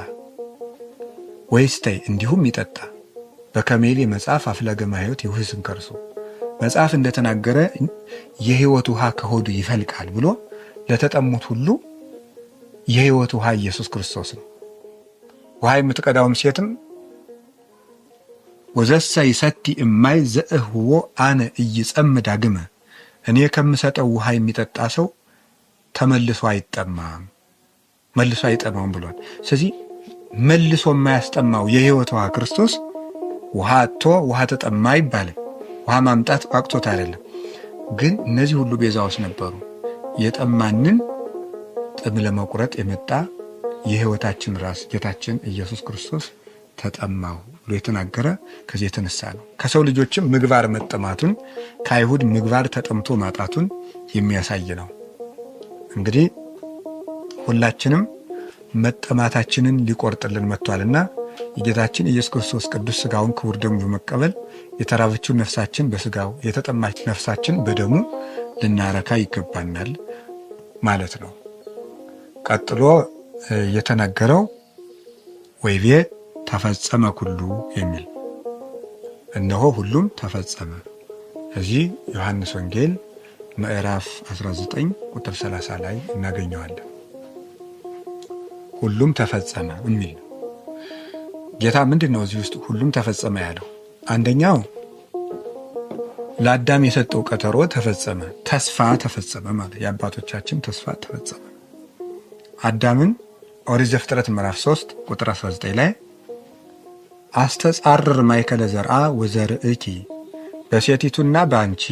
ወይስተይ እንዲሁም ይጠጣ በከሜሌ መጽሐፍ አፍለገ ማሕይወት ይውህዝን ከርሱ መጽሐፍ እንደተናገረ የሕይወት ውሃ ከሆዱ ይፈልቃል ብሎ ለተጠሙት ሁሉ የሕይወት ውሃ ኢየሱስ ክርስቶስ ነው። ውሃ የምትቀዳውም ሴትም ወዘሰ ይሰቲ እማይ ዘእህዎ አነ ኢይጸም ዳግመ እኔ ከምሰጠው ውሃ የሚጠጣ ሰው ተመልሶ አይጠማም ብሏል። ስለዚህ መልሶ የማያስጠማው የሕይወት ውሃ ክርስቶስ ውሃ አጥቶ ውሃ ተጠማ አይባልም። ውሃ ማምጣት ቋቅቶት አይደለም። ግን እነዚህ ሁሉ ቤዛዎች ነበሩ። የጠማንን ጥም ለመቁረጥ የመጣ የሕይወታችን ራስ ጌታችን ኢየሱስ ክርስቶስ ተጠማው ብሎ የተናገረ ከዚህ የተነሳ ነው። ከሰው ልጆችም ምግባር መጠማቱን ከአይሁድ ምግባር ተጠምቶ ማጣቱን የሚያሳይ ነው። እንግዲህ ሁላችንም መጠማታችንን ሊቆርጥልን መጥቷልና የጌታችን ኢየሱስ ክርስቶስ ቅዱስ ሥጋውን ክቡር ደሙ በመቀበል የተራበችውን ነፍሳችን በሥጋው የተጠማች ነፍሳችን በደሙ ልናረካ ይገባናል ማለት ነው። ቀጥሎ የተነገረው ወይቤ ተፈጸመ ኩሉ የሚል እነሆ ሁሉም ተፈጸመ። እዚህ ዮሐንስ ወንጌል ምዕራፍ 19 ቁጥር 30 ላይ እናገኘዋለን። ሁሉም ተፈጸመ የሚል ነው። ጌታ ምንድን ነው እዚህ ውስጥ ሁሉም ተፈጸመ ያለው? አንደኛው ለአዳም የሰጠው ቀጠሮ ተፈጸመ፣ ተስፋ ተፈጸመ ማለት የአባቶቻችን ተስፋ ተፈጸመ። አዳምን ኦሪት ዘፍጥረት ምዕራፍ 3 ቁጥር 19 ላይ አስተጻርር ማእከለ ዘርአ ወዘርእኪ በሴቲቱና በአንቺ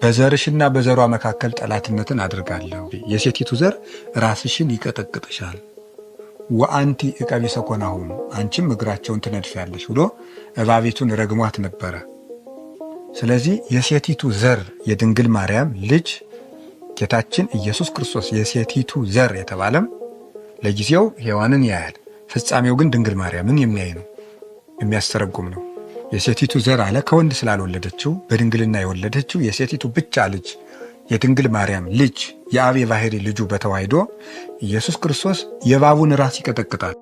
በዘርሽና በዘሯ መካከል ጠላትነትን አድርጋለሁ። የሴቲቱ ዘር ራስሽን ይቀጠቅጥሻል። ወአንቲ ዕቀቢ ሰኮናሁም አንቺም እግራቸውን ትነድፊያለሽ ብሎ እባቢቱን ረግሟት ነበረ። ስለዚህ የሴቲቱ ዘር የድንግል ማርያም ልጅ ጌታችን ኢየሱስ ክርስቶስ የሴቲቱ ዘር የተባለም ለጊዜው ሔዋንን ያያል፣ ፍጻሜው ግን ድንግል ማርያምን የሚያይ ነው፣ የሚያስተረጉም ነው። የሴቲቱ ዘር አለ ከወንድ ስላልወለደችው በድንግልና የወለደችው የሴቲቱ ብቻ ልጅ የድንግል ማርያም ልጅ የአብ የባሕሪ ልጁ በተዋሕዶ ኢየሱስ ክርስቶስ የእባቡን ራስ ይቀጠቅጣል።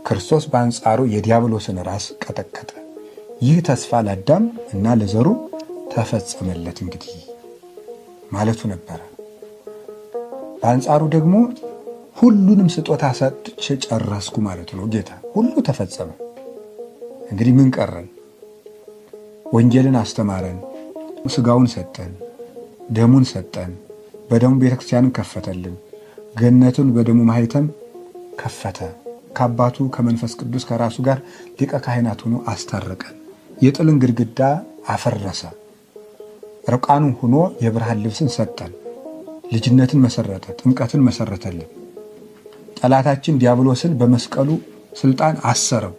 ክርስቶስ በአንጻሩ የዲያብሎስን ራስ ቀጠቀጠ። ይህ ተስፋ ለአዳም እና ለዘሩ ተፈጸመለት እንግዲህ ማለቱ ነበረ። በአንጻሩ ደግሞ ሁሉንም ስጦታ ሰጥቼ ጨረስኩ ማለቱ ነው። ጌታ ሁሉ ተፈጸመ። እንግዲህ ምን ቀረን? ወንጌልን አስተማረን፣ ሥጋውን ሰጠን፣ ደሙን ሰጠን፣ በደሙ ቤተክርስቲያንን ከፈተልን፣ ገነቱን በደሙ ማኅተም ከፈተ፣ ከአባቱ ከመንፈስ ቅዱስ ከራሱ ጋር ሊቀ ካህናት ሆኖ አስታረቀን፣ የጥልን ግድግዳ አፈረሰ፣ ርቃኑን ሆኖ የብርሃን ልብስን ሰጠን፣ ልጅነትን መሰረተ፣ ጥምቀትን መሰረተልን፣ ጠላታችን ዲያብሎስን በመስቀሉ ስልጣን አሰረው፣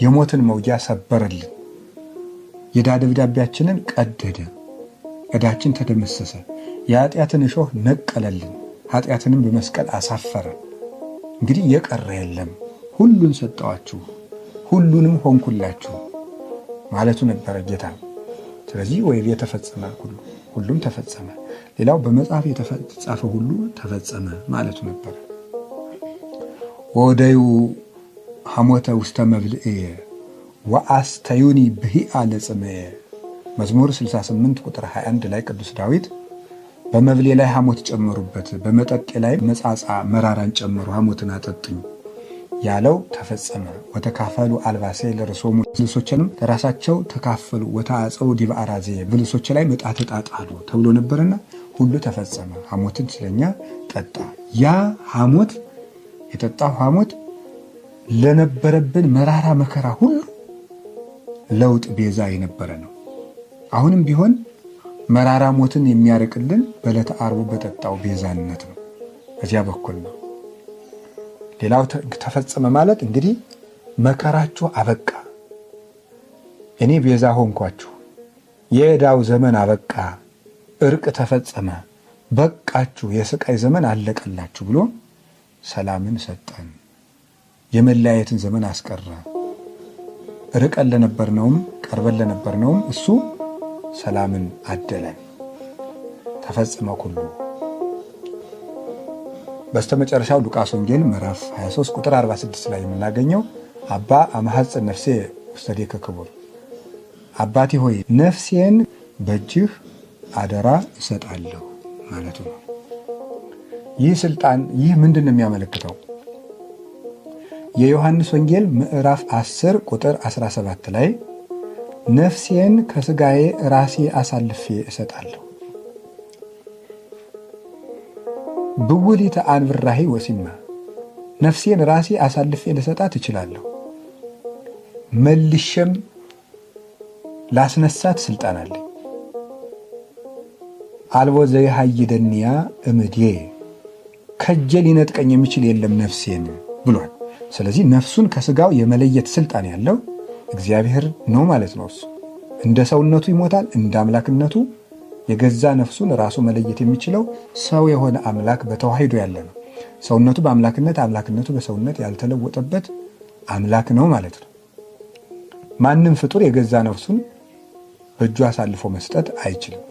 የሞትን መውጊያ ሰበረልን፣ የዕዳ ደብዳቤያችንን ቀደደ፣ ዕዳችን ተደመሰሰ፣ የኃጢአትን እሾህ ነቀለልን፣ ኃጢአትንም በመስቀል አሳፈረ። እንግዲህ የቀረ የለም፣ ሁሉን ሰጠዋችሁ፣ ሁሉንም ሆንኩላችሁ ማለቱ ነበረ ጌታ። ስለዚህ ወይቤ ተፈጸመ ኩሉ፣ ሁሉም ተፈጸመ። ሌላው በመጽሐፍ የተጻፈ ሁሉ ተፈጸመ ማለቱ ነበረ። ወወደዩ ሐሞተ ውስተ መብልዕየ ወአስተዩኒ ብሂአ ለጽምየ መዝሙር 68 ቁጥር 21 ላይ ቅዱስ ዳዊት በመብሌ ላይ ሐሞት ጨመሩበት፣ በመጠጤ ላይ መጻጻ መራራን ጨመሩ፣ ሐሞትን አጠጡኝ ያለው ተፈጸመ። ወተካፈሉ አልባሴ ለርሶሙ ብልሶችንም ለራሳቸው ተካፈሉ፣ ወተአጸው ዲበ አራዜ ብልሶች ላይ ዕጣ ተጣጣሉ ተብሎ ነበርና ሁሉ ተፈጸመ። ሐሞትን ስለኛ ጠጣ። ያ ሐሞት የጠጣው ሐሞት ለነበረብን መራራ መከራ ሁሉ ለውጥ ቤዛ የነበረ ነው። አሁንም ቢሆን መራራ ሞትን የሚያርቅልን በዕለተ ዓርቡ በጠጣው ቤዛነት ነው። በዚያ በኩል ነው። ሌላው ተፈጸመ ማለት እንግዲህ መከራችሁ አበቃ፣ እኔ ቤዛ ሆንኳችሁ፣ የዕዳው ዘመን አበቃ፣ እርቅ ተፈጸመ፣ በቃችሁ፣ የስቃይ ዘመን አለቀላችሁ ብሎ ሰላምን ሰጠን። የመለያየትን ዘመን አስቀረ። ርቀን ለነበርነውም ቀርበን ለነበርነውም እሱ ሰላምን አደለን። ተፈጸመ ኩሉ። በስተመጨረሻው ሉቃስ ወንጌል ምዕራፍ 23 ቁጥር 46 ላይ የምናገኘው አባ አማሐጽን ነፍሴ ውስተ እዴከ ክቡር፣ አባቴ ሆይ ነፍሴን በእጅህ አደራ እሰጣለሁ ማለቱ ነው። ይህ ስልጣን ይህ ምንድን ነው የሚያመለክተው? የዮሐንስ ወንጌል ምዕራፍ 10 ቁጥር 17 ላይ ነፍሴን ከስጋዬ ራሴ አሳልፌ እሰጣለሁ፣ ብውሊተ አንብራሂ ወሲማ፣ ነፍሴን ራሴ አሳልፌ ልሰጣት እችላለሁ፣ መልሼም ላስነሳት ስልጣን አለኝ። አልቦ ዘይሃይደንያ እምዴ፣ ከእጄ ሊነጥቀኝ የሚችል የለም ነፍሴን ብሏል። ስለዚህ ነፍሱን ከስጋው የመለየት ስልጣን ያለው እግዚአብሔር ነው ማለት ነው። እሱ እንደ ሰውነቱ ይሞታል፣ እንደ አምላክነቱ የገዛ ነፍሱን ራሱ መለየት የሚችለው ሰው የሆነ አምላክ በተዋሂዶ ያለ ነው። ሰውነቱ በአምላክነት አምላክነቱ በሰውነት ያልተለወጠበት አምላክ ነው ማለት ነው። ማንም ፍጡር የገዛ ነፍሱን በእጁ አሳልፎ መስጠት አይችልም።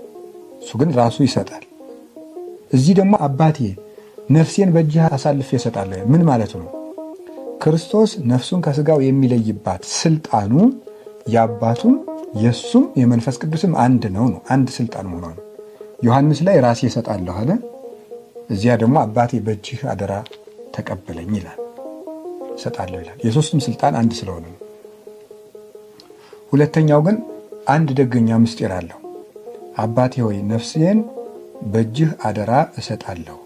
እሱ ግን ራሱ ይሰጣል። እዚህ ደግሞ አባቴ ነፍሴን በእጅህ አሳልፌ እሰጣለሁ ምን ማለቱ ነው? ክርስቶስ ነፍሱን ከስጋው የሚለይባት ስልጣኑ የአባቱም የሱም የመንፈስ ቅዱስም አንድ ነው። አንድ ስልጣን መሆኑ ነው። ዮሐንስ ላይ ራሴ እሰጣለሁ አለ። እዚያ ደግሞ አባቴ በእጅህ አደራ ተቀበለኝ ይላል፣ እሰጣለሁ ይላል። የሶስቱም ስልጣን አንድ ስለሆነ ነው። ሁለተኛው ግን አንድ ደገኛ ምስጢር አለው። አባቴ ሆይ ነፍሴን በእጅህ አደራ እሰጣለሁ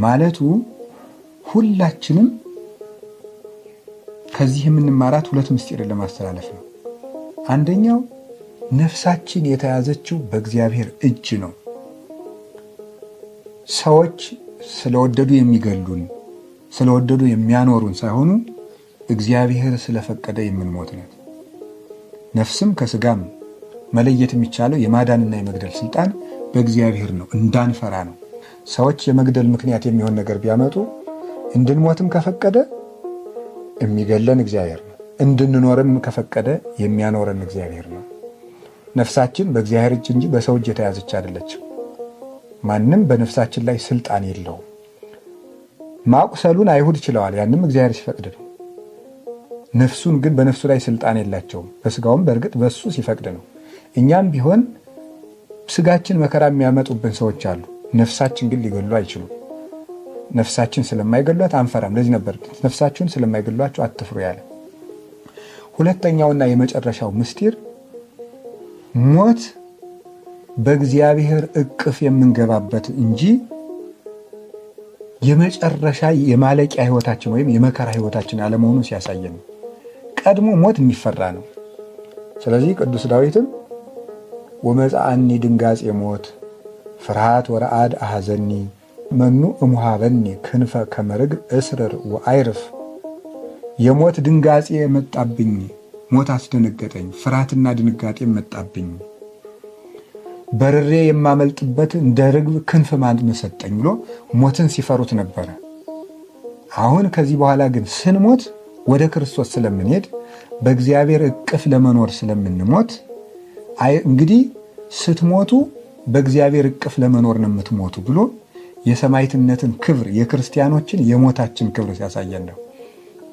ማለቱ ሁላችንም ከዚህ የምንማራት ሁለት ምስጢርን ለማስተላለፍ ነው። አንደኛው ነፍሳችን የተያዘችው በእግዚአብሔር እጅ ነው። ሰዎች ስለወደዱ የሚገሉን ስለወደዱ የሚያኖሩን ሳይሆኑ እግዚአብሔር ስለፈቀደ የምንሞት ነው። ነፍስም ከስጋም መለየት የሚቻለው የማዳንና የመግደል ስልጣን በእግዚአብሔር ነው። እንዳንፈራ ነው። ሰዎች የመግደል ምክንያት የሚሆን ነገር ቢያመጡ እንድንሞትም ከፈቀደ የሚገለን እግዚአብሔር ነው። እንድንኖርም ከፈቀደ የሚያኖረን እግዚአብሔር ነው። ነፍሳችን በእግዚአብሔር እጅ እንጂ በሰው እጅ የተያዘች አይደለችም። ማንም በነፍሳችን ላይ ስልጣን የለውም። ማቁሰሉን አይሁድ ችለዋል። ያንም እግዚአብሔር ሲፈቅድ ነው። ነፍሱን ግን በነፍሱ ላይ ስልጣን የላቸውም። በስጋውም በእርግጥ በሱ ሲፈቅድ ነው። እኛም ቢሆን ስጋችን መከራ የሚያመጡብን ሰዎች አሉ። ነፍሳችን ግን ሊገሉ አይችሉም። ነፍሳችን ስለማይገሏት አንፈራም። ለዚህ ነበር ነፍሳችሁን ስለማይገሏቸው አትፍሩ ያለ። ሁለተኛውና የመጨረሻው ምስጢር ሞት በእግዚአብሔር እቅፍ የምንገባበት እንጂ የመጨረሻ የማለቂያ ህይወታችን ወይም የመከራ ህይወታችን አለመሆኑን ሲያሳየን ነው። ቀድሞ ሞት የሚፈራ ነው። ስለዚህ ቅዱስ ዳዊትም ወመጽአኒ ድንጋጼ ሞት ፍርሃት ወረአድ አሐዘኒ መኑ እሙሃበኒ ክንፈ ከመርግ እስርር ወአይርፍ፣ የሞት ድንጋጼ መጣብኝ፣ ሞት አስደነገጠኝ፣ ፍርሃትና ድንጋጤ መጣብኝ፣ በርሬ የማመልጥበት እንደ ርግብ ክንፍ ማን ሰጠኝ ብሎ ሞትን ሲፈሩት ነበረ። አሁን ከዚህ በኋላ ግን ስንሞት ወደ ክርስቶስ ስለምንሄድ በእግዚአብሔር እቅፍ ለመኖር ስለምንሞት እንግዲህ ስትሞቱ በእግዚአብሔር እቅፍ ለመኖር ነው የምትሞቱ ብሎ የሰማዕትነትን ክብር የክርስቲያኖችን የሞታችን ክብር ሲያሳየን ነው።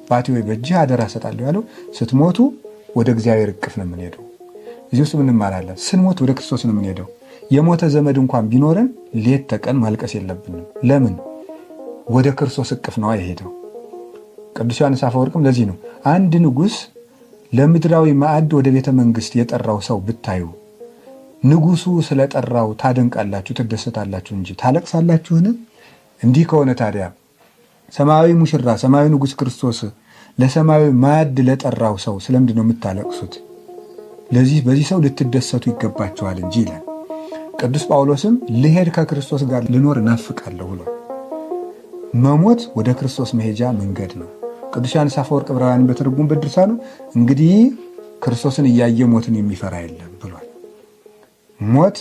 አባቴ ሆይ በእጅህ አደራ እሰጣለሁ ያለው ስትሞቱ ወደ እግዚአብሔር እቅፍ ነው የምንሄደው። እዚህ ውስጥ ምን እንማራለን? ስንሞት ወደ ክርስቶስ ነው የምንሄደው። የሞተ ዘመድ እንኳን ቢኖረን ሌት ተቀን ማልቀስ የለብንም። ለምን? ወደ ክርስቶስ እቅፍ ነው የሄደው። ቅዱስ ዮሐንስ አፈወርቅም ለዚህ ነው አንድ ንጉሥ ለምድራዊ ማዕድ ወደ ቤተ መንግሥት የጠራው ሰው ብታዩ ንጉሡ ስለጠራው ታደንቃላችሁ፣ ትደሰታላችሁ እንጂ ታለቅሳላችሁን? እንዲህ ከሆነ ታዲያ ሰማያዊ ሙሽራ ሰማያዊ ንጉሥ ክርስቶስ ለሰማያዊ ማዕድ ለጠራው ሰው ስለምንድን ነው የምታለቅሱት? በዚህ ሰው ልትደሰቱ ይገባቸዋል እንጂ ይላል። ቅዱስ ጳውሎስም ልሄድ ከክርስቶስ ጋር ልኖር እናፍቃለሁ ብሏል። መሞት ወደ ክርስቶስ መሄጃ መንገድ ነው። ቅዱስ ዮሐንስ አፈወርቅ ዕብራውያንን በተረጎመበት ድርሳኑ እንግዲህ ክርስቶስን እያየ ሞትን የሚፈራ የለም ብሏል። ሞት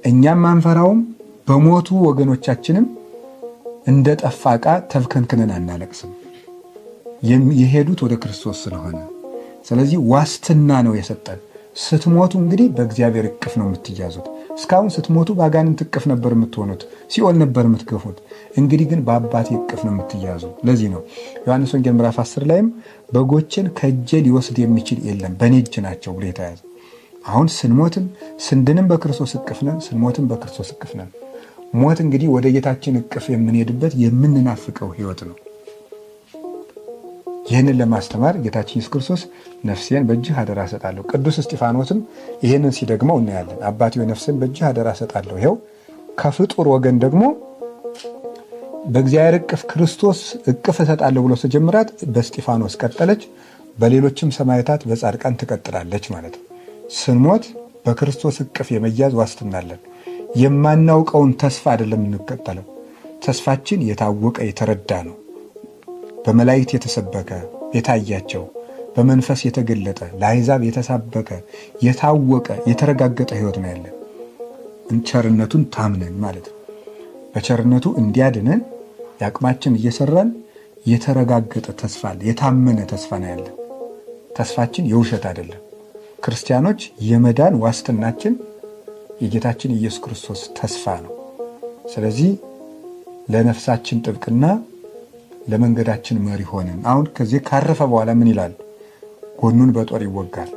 እኛም አንፈራውም፣ በሞቱ ወገኖቻችንም እንደ ጠፋ ዕቃ ተብከንክነን አናለቅስም። የሄዱት ወደ ክርስቶስ ስለሆነ ስለዚህ ዋስትና ነው የሰጠን። ስትሞቱ እንግዲህ በእግዚአብሔር እቅፍ ነው የምትያዙት። እስካሁን ስትሞቱ በአጋንንት እቅፍ ነበር የምትሆኑት፣ ሲኦል ነበር የምትገፉት። እንግዲህ ግን በአባቴ እቅፍ ነው የምትያዙ። ለዚህ ነው ዮሐንስ ወንጌል ምዕራፍ 10 ላይም በጎችን ከእጄ ሊወስድ የሚችል የለም በእኔ እጅ ናቸው ብሎ የተያዘ። አሁን ስንሞትም ስንድንም በክርስቶስ እቅፍ ነን፣ ስንሞትም በክርስቶስ እቅፍ ነን። ሞት እንግዲህ ወደ ጌታችን እቅፍ የምንሄድበት የምንናፍቀው ሕይወት ነው። ይህንን ለማስተማር ጌታችን ኢየሱስ ክርስቶስ ነፍሴን በእጅህ አደራ እሰጣለሁ። ቅዱስ እስጢፋኖስም ይህንን ሲደግመው እናያለን። አባቴ ነፍሴን በእጅህ አደራ እሰጣለሁ። ይኸው ከፍጡር ወገን ደግሞ በእግዚአብሔር እቅፍ ክርስቶስ እቅፍ እሰጣለሁ ብሎ ሲጀምራት በእስጢፋኖስ ቀጠለች፣ በሌሎችም ሰማዕታት በጻድቃን ትቀጥላለች ማለት ነው። ስንሞት በክርስቶስ እቅፍ የመያዝ ዋስትና አለን። የማናውቀውን ተስፋ አይደለም የምንቀጠለው። ተስፋችን የታወቀ የተረዳ ነው። በመላእክት የተሰበከ የታያቸው፣ በመንፈስ የተገለጠ ለአሕዛብ የተሳበቀ የታወቀ የተረጋገጠ ሕይወት ነው ያለን። ቸርነቱን ታምነን ማለት ነው። በቸርነቱ እንዲያድነን የአቅማችን እየሰራን የተረጋገጠ ተስፋ አለ። የታመነ ተስፋ ነው ያለን። ተስፋችን የውሸት አይደለም። ክርስቲያኖች የመዳን ዋስትናችን የጌታችን ኢየሱስ ክርስቶስ ተስፋ ነው። ስለዚህ ለነፍሳችን ጥብቅና ለመንገዳችን መሪ ሆነን አሁን ከዚህ ካረፈ በኋላ ምን ይላል? ጎኑን በጦር ይወጋል፣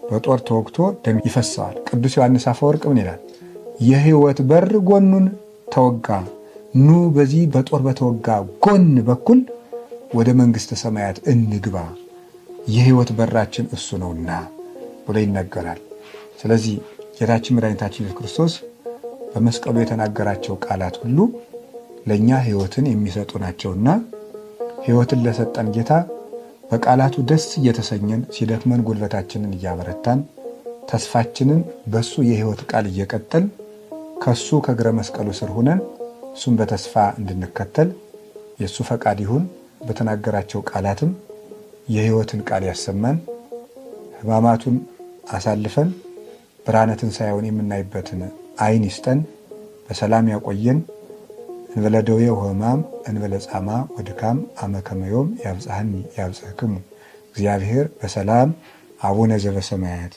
በጦር ተወግቶ ደም ይፈሰዋል። ቅዱስ ዮሐንስ አፈወርቅ ምን ይላል? የሕይወት በር ጎኑን ተወጋ፣ ኑ በዚህ በጦር በተወጋ ጎን በኩል ወደ መንግሥተ ሰማያት እንግባ፣ የሕይወት በራችን እሱ ነውና ብሎ ይነገራል። ስለዚህ ጌታችን መድኃኒታችን ኢየሱስ ክርስቶስ በመስቀሉ የተናገራቸው ቃላት ሁሉ ለእኛ ሕይወትን የሚሰጡ ናቸውና ሕይወትን ለሰጠን ጌታ በቃላቱ ደስ እየተሰኘን ሲደክመን ጉልበታችንን እያበረታን ተስፋችንን በሱ የሕይወት ቃል እየቀጠል ከሱ ከእግረ መስቀሉ ስር ሁነን እሱን በተስፋ እንድንከተል የእሱ ፈቃድ ይሁን። በተናገራቸው ቃላትም የሕይወትን ቃል ያሰማን። ሕማማቱን አሳልፈን ብርሃነ ትንሣኤውን የምናይበትን ዓይን ይስጠን። በሰላም ያቆየን። እንበለ ደዌ ወሕማም እንበለ ጻማ ወድካም አመ ከመ ዮም ያብጽሐኒ ያብጽሕክሙ እግዚአብሔር በሰላም። አቡነ ዘበሰማያት